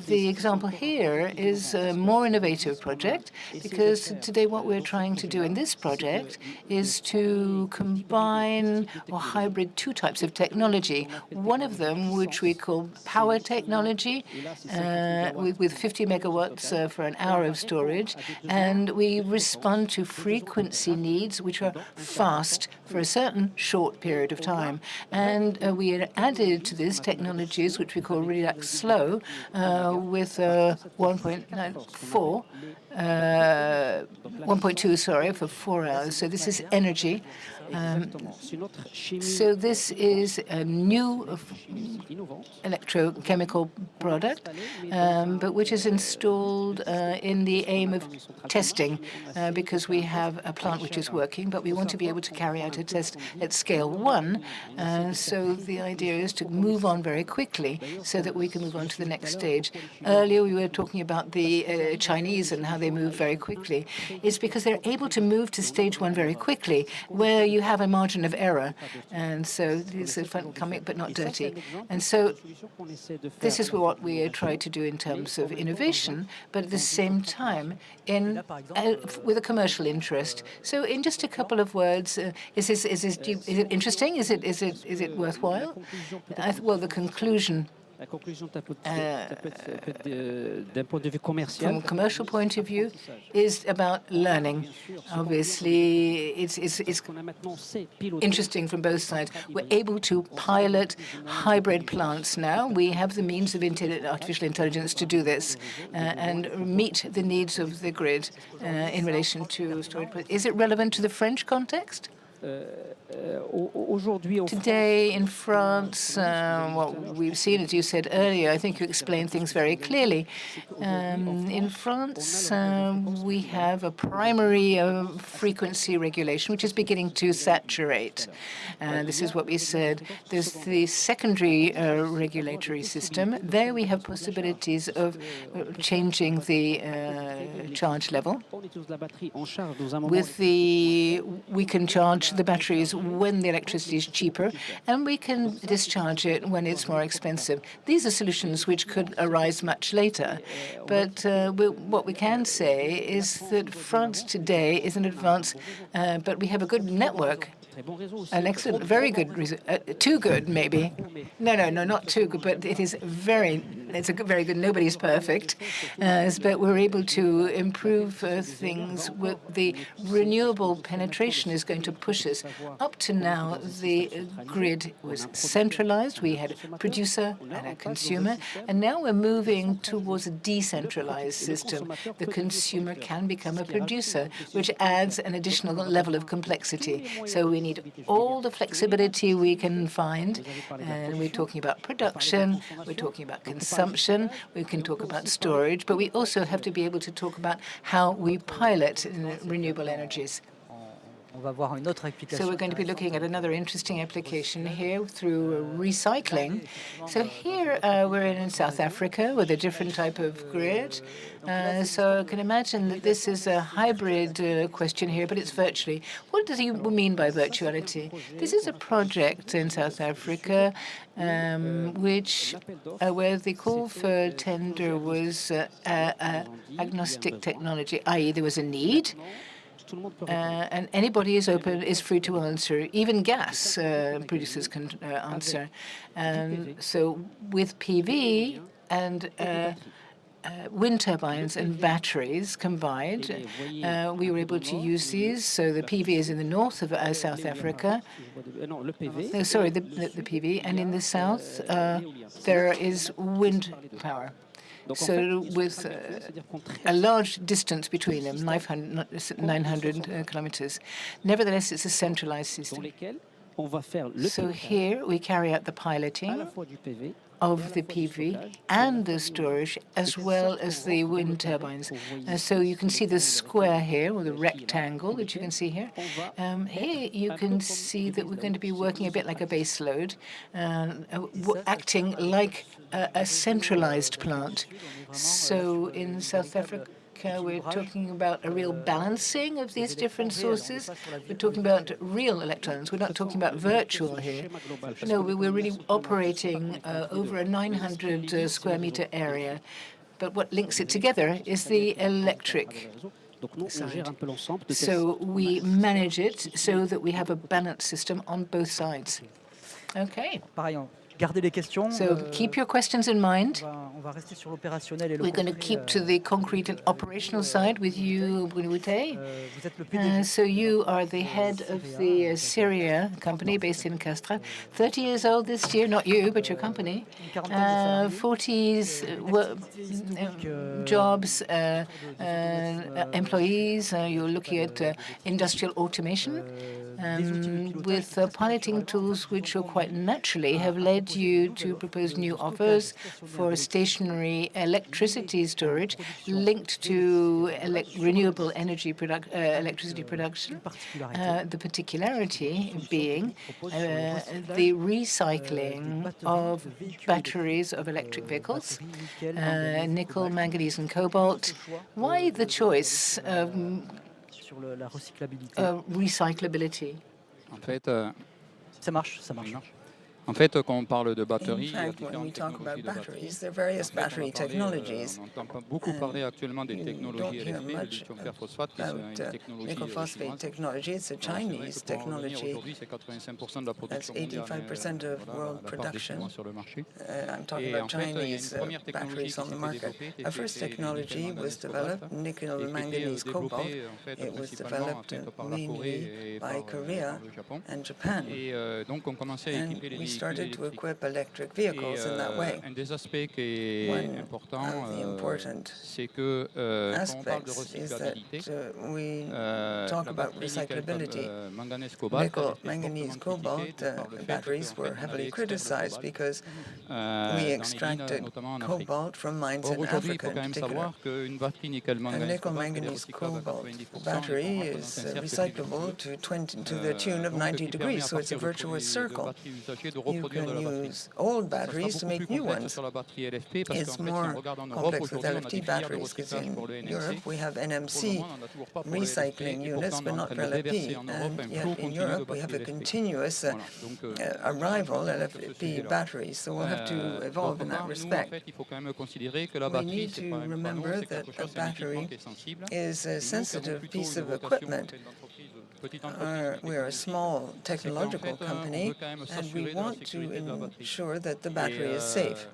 The example here is a more innovative project, because today what we're trying to do in this project is to combine or hybrid two types of technology. One of them, which we call power technology, with 50 megawatts for an hour of storage, and we respond to frequency needs which are fast for a certain short period of time. And we added to this technologies which we call relax slow with 1.94. 1.2, sorry, for 4 hours. So this is energy. So this is a new electrochemical product, but which is installed in the aim of testing, because we have a plant which is working, but we want to be able to carry out a test at scale 1. So the idea is to move on very quickly so that we can move on to the next stage. Earlier we were talking about the Chinese and how they move very quickly. It's because they're able to move to stage 1 very quickly, where you have a margin of error. And so it's fun coming, but not dirty. And so this is what we try to do in terms of innovation, but at the same time with a commercial interest. So in just a couple of words, is it interesting? Is it worthwhile? Well, the conclusion. From a commercial point of view, is about learning. Obviously, it's interesting from both sides. We're able to pilot hybrid plants now. We have the means of artificial intelligence to do this and meet the needs of the grid in relation to storage. Is it relevant to the French context? Today in France, what we've seen, as you said earlier, I think you explained things very clearly. In France, we have a primary frequency regulation, which is beginning to saturate. This is what we said. There's the secondary regulatory system. There we have possibilities of changing the charge level. We can charge the batteries when the electricity is cheaper, and we can discharge it when it's more expensive. These are solutions which could arise much later. But what we can say is that France today is in advance, but we have a good network. An excellent, very good, too good, maybe. No, not too good, but it's very good. Nobody's perfect, but we're able to improve things. With the renewable penetration is going to push us. Up to now, the grid was centralized. We had a producer and a consumer, and now we're moving towards a decentralized system. The consumer can become a producer, which adds an additional level of complexity. So we need all the flexibility we can find, and we're talking about production, we're talking about consumption, we can talk about storage, but we also have to be able to talk about how we pilot renewable energies. So we're going to be looking at another interesting application here through recycling. So here we're in South Africa with a different type of grid. So I can imagine that this is a hybrid question here, but it's virtually. What does he mean by virtuality? This is a project in South Africa where the call for tender was agnostic technology, i.e. there was a need. And anybody is free to answer. Even gas producers can answer. So with PV and wind turbines and batteries combined, we were able to use these. So the PV is in the north of South Africa. The PV. And in the south, there is wind power. So with a large distance between them, 900 kilometers. Nevertheless, it's a centralized system. So here we carry out the piloting of the PV and the storage, as well as the wind turbines. So you can see the square here, or the rectangle that you can see here. Here you can see that we're going to be working a bit like a base load, acting like a centralized plant. So in South Africa, we're talking about a real balancing of these different sources. We're talking about real electrons. We're not talking about virtual here. No, we're really operating over a 900 square meter area. But what links it together is the electric side. So we manage it so that we have a balanced system on both sides. Okay. So keep your questions in mind. We're going to keep to the concrete and operational side with you, Bruno Boutet. So you are the head of the Syria company based in Castres. 30 years old this year, not you, but your company. 40s jobs, employees. You're looking at industrial automation. With piloting tools which will quite naturally have led you to propose new offers for stationary electricity storage linked to renewable energy electricity production. The particularity being the recycling of batteries of electric vehicles, nickel, manganese, and cobalt. Why the choice of recyclability? En fait, quand on parle de batteries, In fact, when we talk about batteries, there are various battery technologies. On n'entend pas beaucoup parler actuellement des You don't technologies hear LFP, le much lithium fer phosphate, qui est une about technologie nickel phosphate chinoise. technology. It's a Alors, c'est vrai Chinese que pour en revenir, technology. aujourd'hui, c'est 85% de la That's production mondiale, 85% of voilà, world la part des production. Chinois sur le marché. I'm talking Et about en fait, il y a une Chinese première technologie batteries qui on the s'était market. développée, Our first qui était technology nickel, was manganèse, cobalt, developed, nickel, et qui manganese, était cobalt. développée en fait, It was principalement en developed fait, par la mainly Corée et by par Korea le Japon. and Japan. Et donc on commençait à And équiper les we véhicules started to électriques. equip electric Et vehicles in that way. un des aspects qui est One important, of the important c'est que quand on parle de aspects is that recyclabilité, we la talk about batterie nickel recyclability. manganèse cobalt Nickel, était manganese, fortement cobalt critiquée par le fait batteries qu'en were fait, on allait heavily extraire le criticized cobalt because we dans les mines, extracted notamment en Afrique. cobalt from mines Or in aujourd'hui, il Africa faut quand in même particular. savoir qu'une batterie nickel A manganèse nickel cobalt elle est manganese recyclable à cobalt 90% battery et on rentre dans un is cercle recyclable virtueux. to the tune of Donc, 90 qui permet degrees, à so it's a partir virtuous de circle. batteries usagées de You reproduire de can la batterie. use old Ça sera batteries to beaucoup plus make new complexe ones. sur la batterie LFP parce It's qu'en fait, si more on regarde en Europe complex with aujourd'hui, on a des LFP filières de batteries because recyclage pour le in NMC. Europe we have Pour le NMC moment, on n'a toujours pas pour le LFP recycling et units, pourtant, but on est en not train for de déverser LFP. en Europe And un yet flot in continu de Europe we have a batteries LFP. continuous Voilà, donc arrival avec ce LFP sujet-là. batteries, so we'll have to evolve D'autre in that part, nous, en respect. fait, il faut quand même considérer que la We batterie, need c'est to pas un panneau, remember c'est that quelque a chose, c'est un équipement battery qui est sensible. is a Et nous, qui avons sensitive plutôt piece une of vocation, en equipment. fait, d'entreprise, petite entreprise, mais We are a technologique, small c'est qu'en technological fait, on company veut quand même and we s'assurer de la want to sécurité de la batterie. ensure that the Et battery is safe.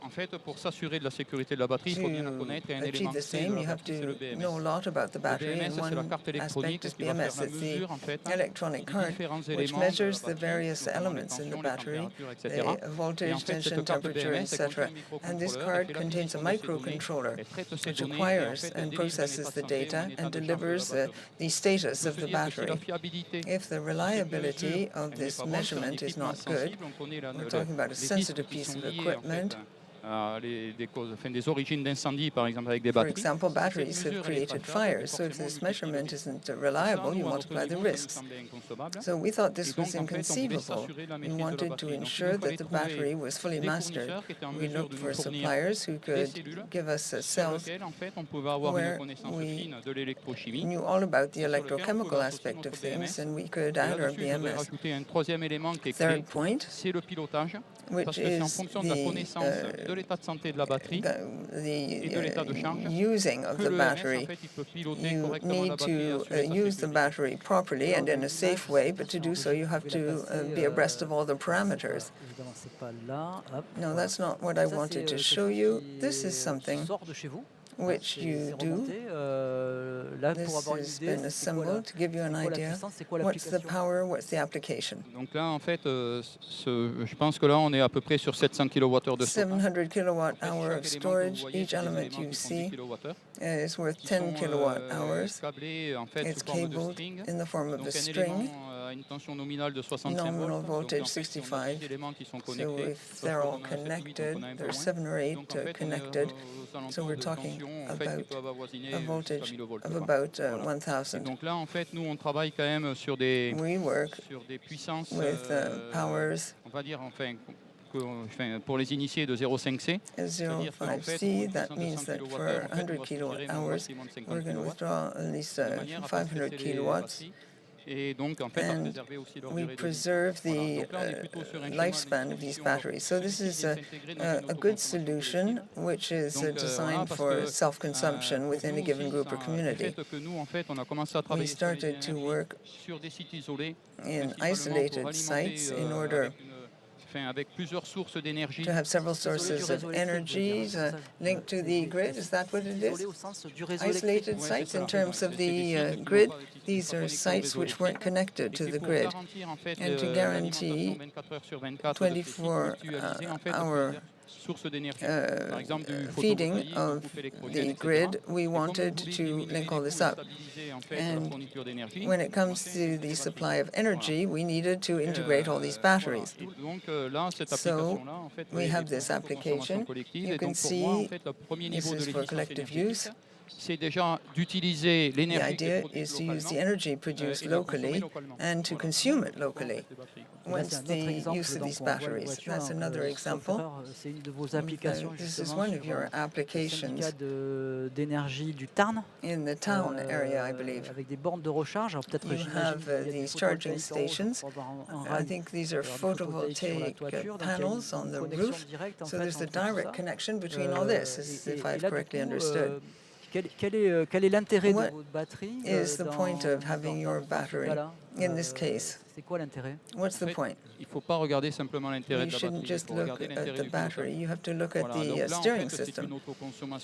en fait, pour s'assurer de la sécurité de la batterie, il faut bien la connaître. Et un To élément achieve the clé de same, la you have batterie, c'est le to BMS. know a lot about the Le battery, BMS, and c'est la one carte aspect électronique is qui va faire BMS. la It's the mesure, en fait, electronic des card différents which éléments measures de la the batterie, various notamment les elements in the tensions, les battery, températures, etc. the Et en voltage, fait, tension, cette carte temperature, BMS, elle etc. contient un And this microcontrôleur card qui fait contains a l'acquisition de ces données, microcontroller elle traite ces which données et en acquires fait, elle and dirige processes un état the de santé ou data un état and de charge de la delivers batterie. the status On peut of se the dire que si la battery. fiabilité If the de cette reliability mesure, of elle n'est this pas bonne, c'est un measurement is équipement not good, sensible, on connaît we're talking about a les risques sensitive qui piece sont of liés en fait equipment. à des causes, enfin, des origines d'incendie, par exemple, avec des For batteries. example, Si cette batteries mesure, have elle est pas created fiable, fires, so if forcément, this on multiplie le measurement risque. isn't Ça, reliable, nous, you à notre multiply the niveau, ça nous risks. semblait inconcevable. So we thought Et this donc, was en fait, on voulait inconceivable. s'assurer de la We maîtrise de la wanted to batterie. Donc, il ensure nous that fallait the trouver battery was fully des mastered. fournisseurs qui étaient en We mesure looked de for nous fournir suppliers who des could cellules give us sur cells lesquelles, en fait, on pouvait avoir where une connaissance we fine de l'électrochimie. knew all about the Et sur lequel on electrochemical pouvait associer aspect of notre things, BMS. and we could Et add our là-dessus, il faudrait BMS. rajouter un troisième élément qui est Third clé, point, c'est le pilotage. which Parce que c'est en is fonction de la connaissance de l'état de santé de la batterie et de l'état de charge using of que the le MS, en battery. fait, il peut piloter You correctement la need batterie et to assurer sa use the sécurité. battery properly and in a safe way, but to do so you have to be abreast of all the parameters. No, that's not what I wanted to show you. This is something which you do. This has been assembled to give you an idea. What's the power, what's the application? Donc là, en fait, je pense que là, on est à peu près sur 700 kWh de stockage. 700 kilowatt-hour of storage. Each element you see is worth 10 kilowatt-hours. It's cabled in the form of a string. Nominal voltage 65. So if they're all connected, there's 7 or 8 connected. So we're talking about a voltage of about 1,000. Donc là, en fait, nous, on travaille quand même sur des puissances, with powers, on va dire, pour les initiés de 0,5C. 0.5C, that means that for 100 kilowatt-hours, we're going to withdraw at least 500 kilowatts. Et donc, en fait, and we preserve the lifespan of these batteries. So this is a good solution which is designed for self-consumption within a given group or community. We started to work in isolated sites in order to have several sources of energy linked to the grid. Is that what it is? Isolated sites in terms of the grid. These are sites which weren't connected to the grid. And to guarantee 24-hour feeding of the grid, we wanted to link all this up. And when it comes to the supply of energy, we needed to integrate all these batteries. So we have this application. You can see this is for collective use. The idea is to use the energy produced locally and to consume it locally. What's the use of these batteries? That's another example. This is one of your applications in the town area, I believe. You have these charging stations. I think these are photovoltaic panels on the roof. So there's a direct connection between all this, if I've correctly understood. Quel est l'intérêt de votre batterie? What is the point of having your battery in this case? C'est quoi l'intérêt? What's the point? Il faut pas regarder simplement l'intérêt de la batterie. You shouldn't just look at the battery. You have to look at the steering system.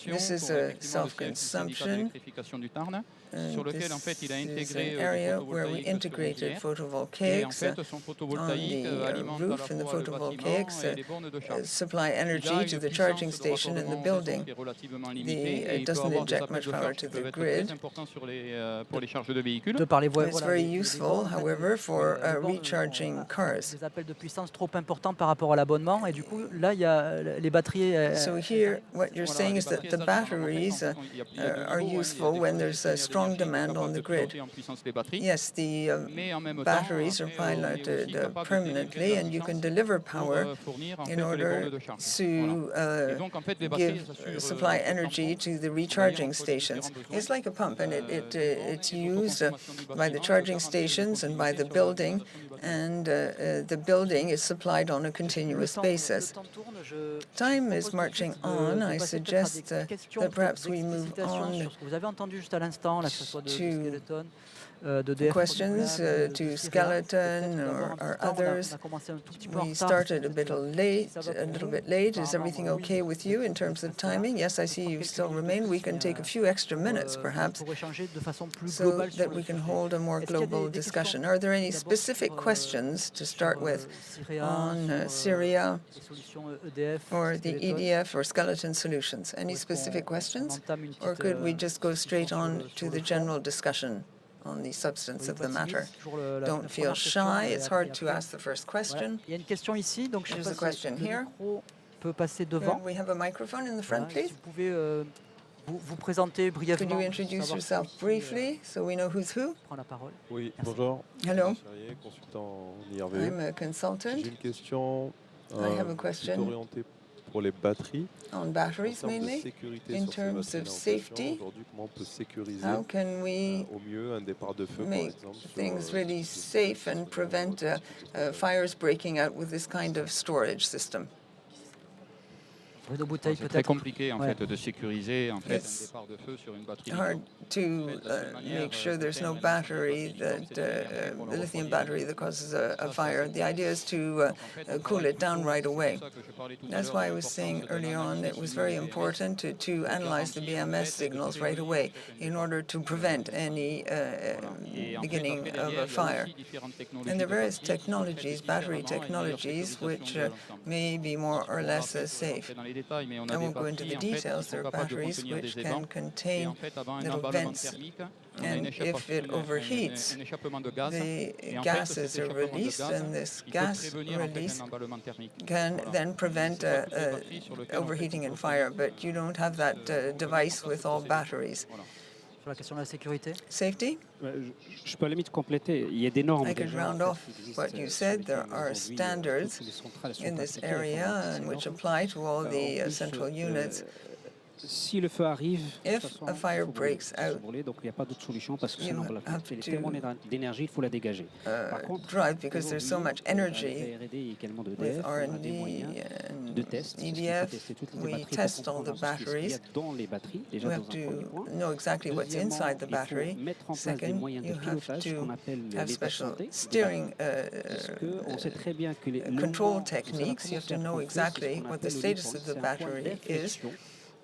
This is a self-consumption. Sur lequel, en fait, il a intégré an area where we integrated photovoltaics on the roof, and the photovoltaics supply energy to the charging station in the building. It doesn't inject much power to the grid. It's very useful, however, for recharging cars. Des appels de puissance trop importants par rapport à l'abonnement, et du coup, là, il y a les batteries. So here, what you're saying is that the batteries are useful when there's a strong demand on the grid. Yes, the batteries are piloted permanently, and you can deliver power in order to supply energy to the recharging stations. It's like a pump, and it's used by the charging stations and by the building, and the building is supplied on a continuous basis. Time is marching on. I suggest that perhaps we move on to questions to Skeleton or others. We started a little bit late. Is everything okay with you in terms of timing? Yes, I see you still remain. We can take a few extra minutes, perhaps, so that we can hold a more global discussion. Are there any specific questions to start with on Syria or the EDF or Skeleton Solutions? Any specific questions? Or could we just go straight on to the general discussion on the substance of the matter? Don't feel shy. It's hard to ask the first question. There's a question here. We have a microphone in the front, please. Could you introduce yourself briefly so we know who's who? Oui, bonjour. Hello. I'm a consultant. J'ai une question I have a question pour les batteries. On batteries mainly, in terms of safety. How can we make things really safe and prevent fires breaking out with this kind of storage system? Bouteille, C'est très peut-être. compliqué en Ouais. fait de sécuriser en fait un It's départ de feu sur une batterie. hard to make sure there's no battery, the lithium battery that causes a fire. The idea is to cool it down right away. That's why I was saying earlier on it was very important to analyze the BMS signals right away in order to prevent any beginning of a fire. And there are various technologies, battery technologies, which may be more or less safe. I won't go into the details. There are batteries which can contain little vents, and if it overheats, the gases are released, and this gas release can then prevent overheating and fire, but you don't have that device with all batteries. Sur la question de la sécurité. Safety? Je peux à la limite compléter. Il y a des normes I could déjà round off what you said. There are standards in this area and which apply to all the central units. Si le feu arrive, If a fire breaks out, donc il n'y a pas d'autre solution parce que sinon you have to tellement d'énergie, il faut la dégager. Par contre, drive because there's so much energy. R&D également de With EDF, on a des R&D moyens and de test. parce qu'il faut EDF, tester toutes les we batteries pour test all comprendre the ensuite ce qu'il y a batteries. dans les batteries, déjà We dans have un premier point. to know exactly what's inside the Deuxièmement, battery. il faut mettre en place des Second, moyens de you have pilotage, ce qu'on to appelle have l'état de special santé des steering batteries. Parce qu'on sait très bien que le control moment où ça va techniques. You have commencer to à know prendre feu, c'est ce exactly qu'on what the appelle au status dépôt, of the c'est un point battery is. d'inflexion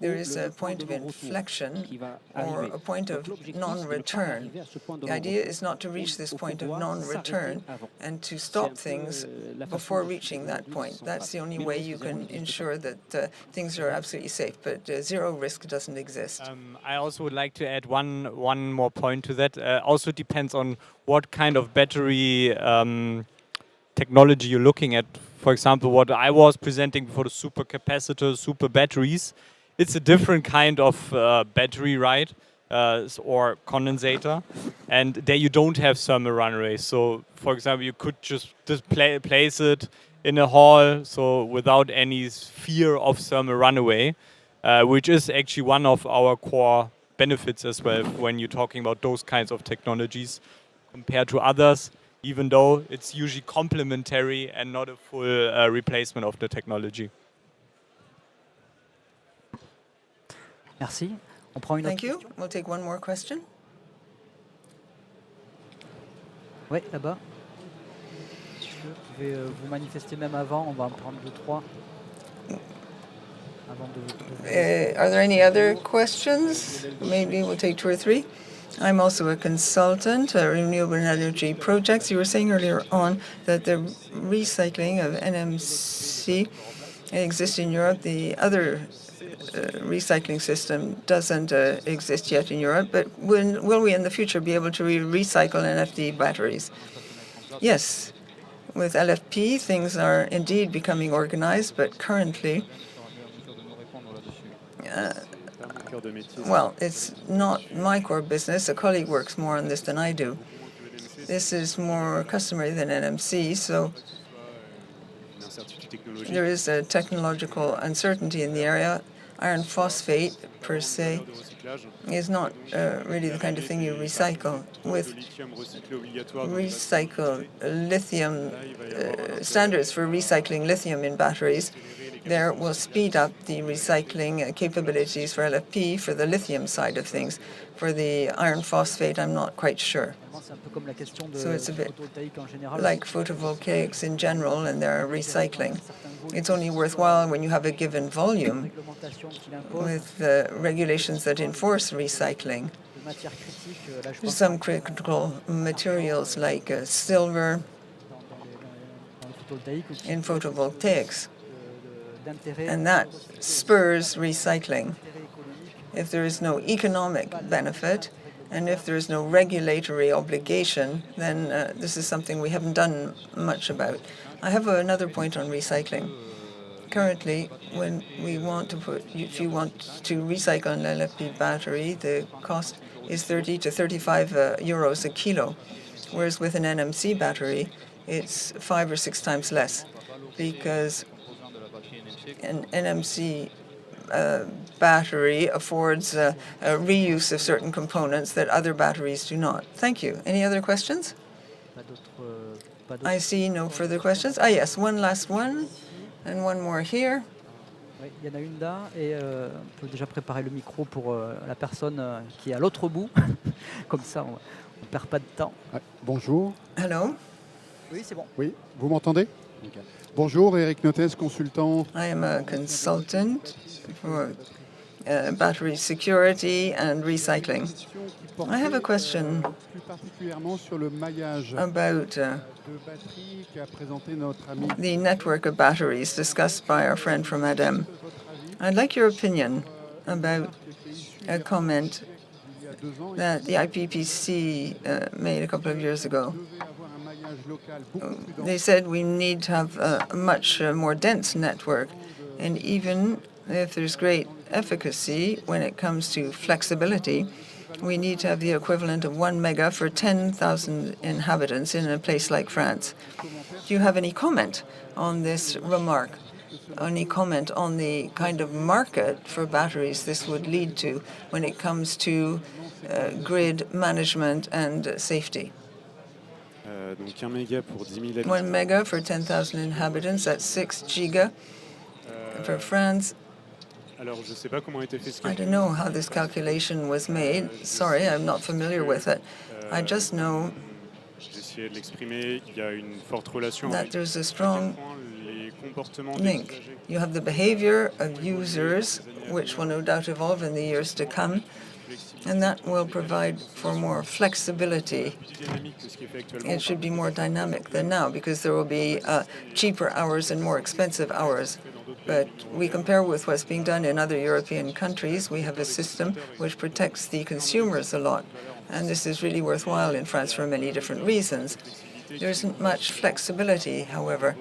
There où is le a point de of non-retour inflection qui va or arriver. a point Donc, of l'objectif, c'est de ne pas non-return. arriver à ce point de The idea non-retour. is not to reach this Il faut point of pouvoir non-return s'arrêter avant. and to C'est un stop peu, things la façon before dont reaching that aujourd'hui point. sont That's the only Mais way le you risque can zéro n'existe ensure that things are absolutely safe, but zero risk doesn't exist. I also would like to add one more point to that. Also depends on what kind of battery technology you're looking at. For example, what I was presenting for the supercapacitors, super batteries, it's a different kind of battery, right? Or condensator, and there you don't have thermal runaway. So, for example, you could just place it in a hall, so without any fear of thermal runaway, which is actually one of our core benefits as well when you're talking about those kinds of technologies compared to others, even though it's usually complementary and not a full replacement of the technology. Merci. On prend une autre Thank you. question. We'll take one more question. Oui, là-bas. Si vous pouvez vous manifester même avant, on va en prendre 2-3. Avant de Are there any other questions? Maybe we'll take 2 or 3. I'm also a consultant, renewable energy projects. You were saying earlier on that the recycling of NMC exists in Europe. The other recycling system doesn't exist yet in Europe, but will we in the future be able to recycle NFD batteries? Yes. With LFP, things are indeed becoming organized, but currently, well, it's not my core business. A colleague works more on this than I do. This is more customary than NMC, so there is a technological uncertainty in the area. Iron phosphate, per se, is not really the kind of thing you recycle. With recycled lithium standards for recycling lithium in batteries, there will speed up the recycling capabilities for LFP for the lithium side of things. For the iron phosphate, I'm not quite sure. So it's a bit like photovoltaics in general and their recycling. It's only worthwhile when you have a given volume with the regulations that enforce recycling. Some critical materials like silver in photovoltaics, and that spurs recycling. If there is no economic benefit, and if there is no regulatory obligation, then this is something we haven't done much about. I have another point on recycling. Currently, when we want to if you want to recycle an LFP battery, the cost is 30 to 35 euros a kilo, whereas with an NMC battery, it's 5 or 6 times less, because an NMC battery affords a reuse of certain components that other batteries do not. Thank you. Any other questions? I see no further questions. Ah, yes, one last one, and one more here. Oui, il y en a une là, et on peut déjà préparer le micro pour la personne qui est à l'autre bout. Comme ça, on ne perd pas de temps. Ouais, bonjour. Hello, Oui, c'est bon. Oui, vous m'entendez? Bonjour, Eric Notes, consultant. I am a consultant for battery security and recycling. I have a question Plus particulièrement sur le maillage about de batteries qu'a présenté notre ami. the network of batteries discussed by our friend from ADEM. I'd like your opinion about a comment Il y a 2 ans, that the IPPC made a couple of years ago. il devait avoir un maillage local beaucoup plus dense. They said we need to have a much more dense network, and even if there's great efficacy when it comes to flexibility, we need to have the equivalent of 1 mega for 10,000 inhabitants in a place like France. Do you have any comment on this remark? Any comment on the kind of market for batteries this would lead to when it comes to grid management and safety? Donc 1 méga pour 10 000 habitants. 1 mega for 10,000 inhabitants, that's 6 giga for France. Alors, je ne sais pas comment a été fait ce I don't know how this calculation was made. Sorry, I'm not familiar with it. I just know J'ai essayé de l'exprimer. Il y a une forte relation that avec there's a strong les comportements des link. usagers. You have the behavior of users, which will no doubt evolve in the years to come, and that will provide for more flexibility. Plus dynamique que ce qui est fait actuellement. It should be more dynamic than now because there will be cheaper hours and more expensive hours. But we compare with what's being done in other European countries. We have a system which protects the consumers a lot. And this is really worthwhile in France for many different reasons. There isn't much flexibility, however,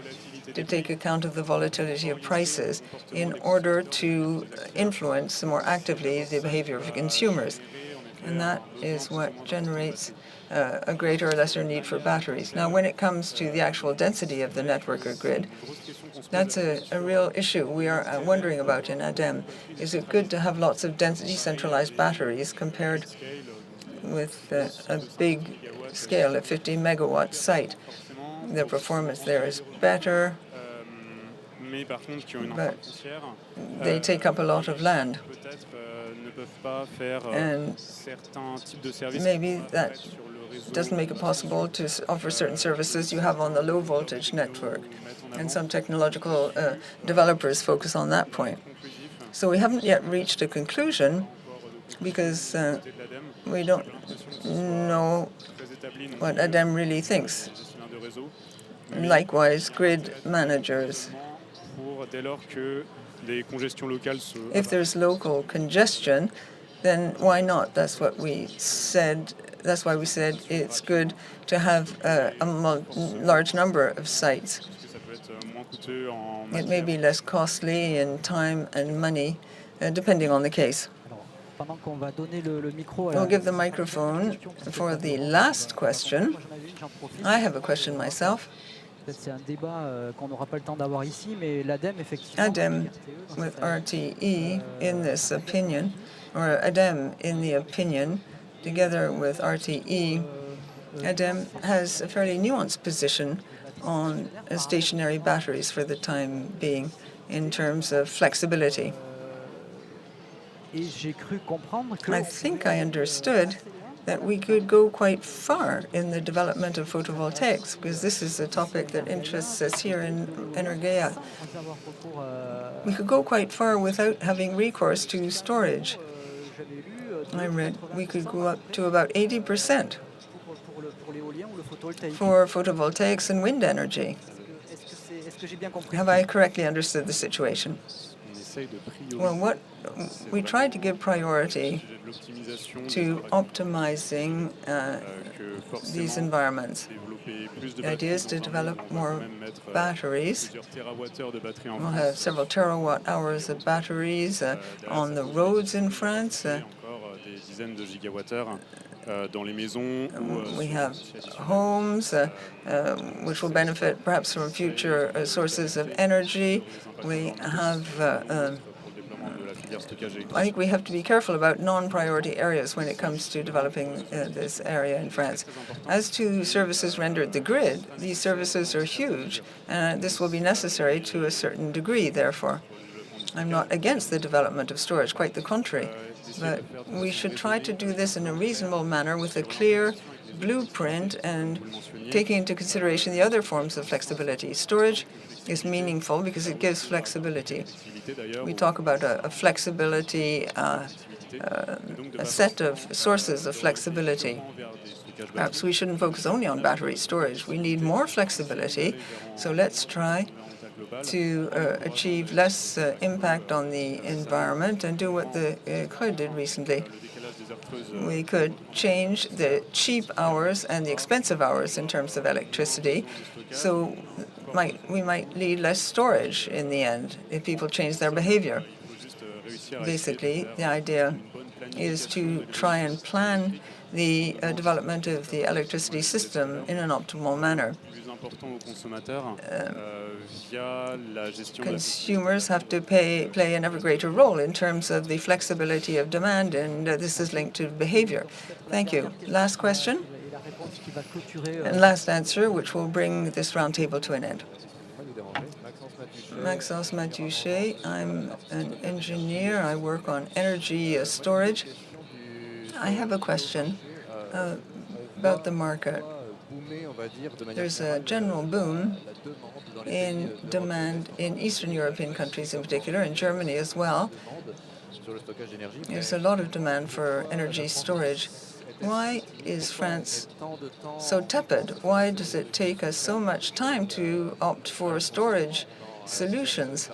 to take account of the volatility of prices in order to influence more actively the behavior of consumers. And that is what generates a greater or lesser need for batteries. Now, when it comes to the actual density of the network or grid, that's a real issue we are wondering about in ADEM. Is it good to have lots of decentralized batteries compared with a big scale, a 50 megawatt site? The performance there is better, Mais par contre, qui ont une but foncière, they take up a lot of land. peut-être ne peuvent pas faire And certains types de services maybe qui that sur le réseau. doesn't make it possible to offer certain services you have on the low voltage network. And some technological developers focus on that point. So we haven't yet reached a conclusion because we don't know what ADEM really thinks. Likewise, grid managers. Dès lors que les congestions locales se If there's local congestion, then why not? That's what we said. That's why we said it's good to have a large number of sites. ça peut être moins coûteux en It may be less costly in time and money, depending on the case. Alors, pendant qu'on va donner le micro à We'll give the microphone for the last question. Moi, j'en avais une, j'en profite. I have a question myself. Peut-être c'est un débat qu'on n'aura pas le temps d'avoir ici, mais l'ADEME, effectivement, ADEM dans with cette- RTE in this opinion, or ADEM in the opinion, together with RTE, ADEM has a fairly nuanced position on stationary batteries for the time being in terms of flexibility. Et j'ai cru comprendre que I think I understood that we could go quite far in the development of photovoltaics, because this is a topic that interests us here in EnerGaïa. sans avoir recours We could go quite far without having recourse to storage. j'avais lu I read we could go up to about 80% pour l'éolien ou le photovoltaïque. for photovoltaics and wind energy. Est-ce que j'ai bien compris? Have I correctly understood the situation? on essaye de prioriser Well, what we try to give priority de l'optimisation to optimizing que these forcément environments. développer plus de The idea is batteries to dans un develop monde, on va more quand même mettre batteries. plusieurs térawattheures de batteries en We'll France. have several terawatt hours of batteries on the roads in France. Et encore des dizaines de gigawattheures dans les maisons ou We sur have des sites homes which will benefit perhaps from future sources of energy. We have pour le déploiement de la filière stockage électrique. I think we have to be careful about non-priority areas when it comes to developing this area in France. As to services rendered the grid, these services are huge, and this will be necessary to a certain degree, therefore. I'm not against the development of storage, quite the contrary. But we should try to do this in a reasonable manner with a clear blueprint and taking into consideration the other forms of flexibility. Storage is meaningful because it gives flexibility. We talk about a flexibility, a set of sources of flexibility. Perhaps we shouldn't focus only on battery storage. We need more flexibility, so let's try to achieve less impact on the environment and do what the CRE did recently. We could change the cheap hours and the expensive hours in terms of electricity, so we might need less storage in the end if people change their behavior. Basically, the idea is to try and plan the development of the electricity system in an optimal manner. Consumers have to play an ever greater role in terms of the flexibility of demand, and this is linked to behavior. Thank you. Last question and last answer, which will bring this roundtable to an end. Maxence Matouché. I'm an engineer. I work on energy storage. I have a question about the market. There's a general boom in demand in Eastern European countries in particular, in Germany as well. There's a lot of demand for energy storage. Why is France so tepid? Why does it take us so much time to opt for storage solutions?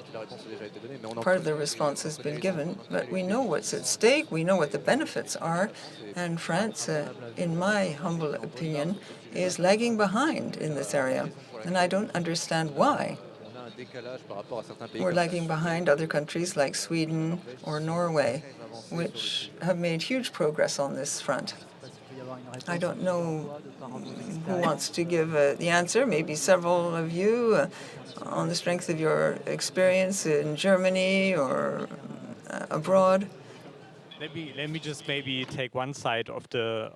Part of the response has been given, but we know what's at stake, we know what the benefits are, and France, in my humble opinion, is lagging behind in this area, and I don't understand why. We're lagging behind other countries like Sweden or Norway, which have made huge progress on this front. I don't know who wants to give the answer, maybe several of you, on the strength of your experience in Germany or abroad. Let me just maybe take one side of the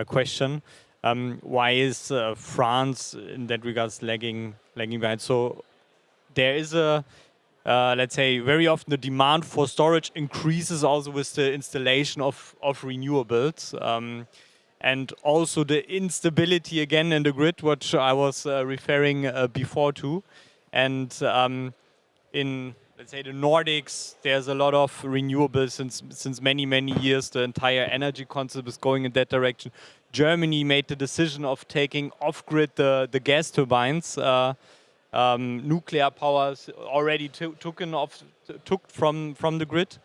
question. Why is France in that regards lagging behind? So there is a let's say very often the demand for storage increases also with the installation of renewables. And also the instability again in the grid, which I was referring before to. And in, let's say, the Nordics, there's a lot of renewables since many, many years. The entire energy concept is going in that direction. Germany made the decision of taking off-grid the gas turbines. Nuclear power already took from the grid.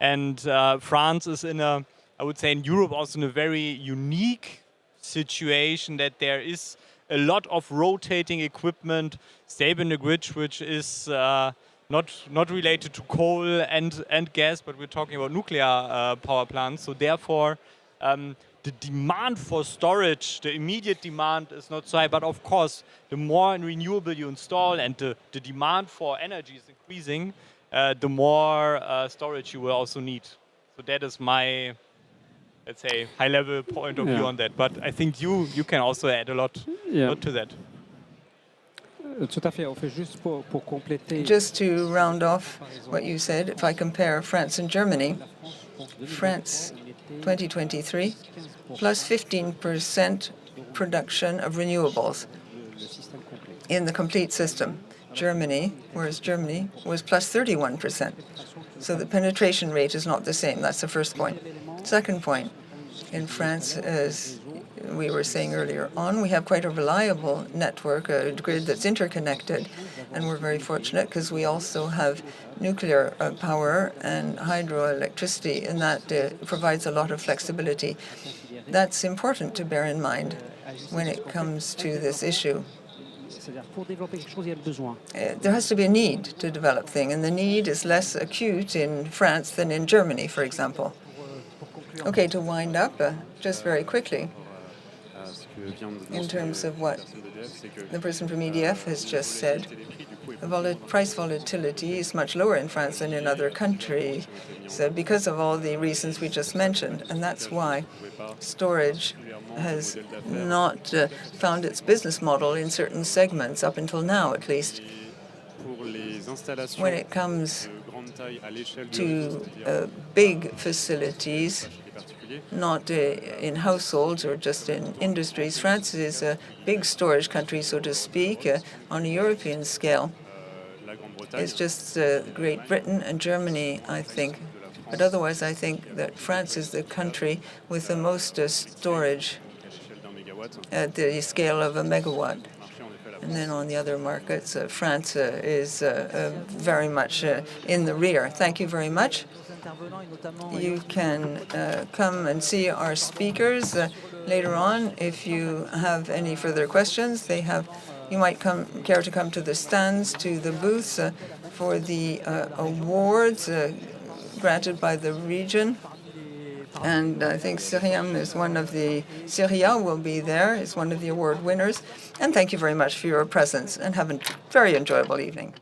And France is in a, I would say in Europe also in a very unique situation that there is a lot of rotating equipment stable in the grid, which is not related to coal and gas, but we're talking about nuclear power plants. So therefore, the demand for storage, the immediate demand is not so high, but of course, the more renewable you install and the demand for energy is increasing, the more storage you will also need. So that is my, let's say, high-level point of view on that. But I think you can also add a lot to that. Just to round off what you said, if I compare France and Germany, France 2023 plus 15% production of renewables in the complete system. Whereas Germany was plus 31%. So the penetration rate is not the same. That's the first point. Second point, in France, as we were saying earlier on, we have quite a reliable network, a grid that's interconnected, and we're very fortunate because we also have nuclear power and hydroelectricity, and that provides a lot of flexibility. That's important to bear in mind when it comes to this issue. There has to be a need to develop things, and the need is less acute in France than in Germany, for example. Okay, to wind up, just very quickly, in terms of what the person from EDF has just said, the price volatility is much lower in France than in other countries because of all the reasons we just mentioned, and that's why storage has not found its business model in certain segments, up until now at least. installations when it comes de grande taille à l'échelle du to réseau, c'est-à-dire big facilities, des particuliers. not in households or just in industries. France is a big storage country, so to speak, on a European scale. La Grande-Bretagne, It's just Great Britain and Germany, I think. But otherwise, I think that France is the country with the most storage à l'échelle d'un mégawatt. at the scale of a megawatt. Marché, en effet, la And then on the other markets, France is very much in the rear. Thank you very much. You can come and see our speakers later on if you have any further questions. You might care to come to the stands, to the booths for the awards granted by the region. And I think Syria will be there, is one of the award winners. And thank you very much for your presence, and have a very enjoyable evening.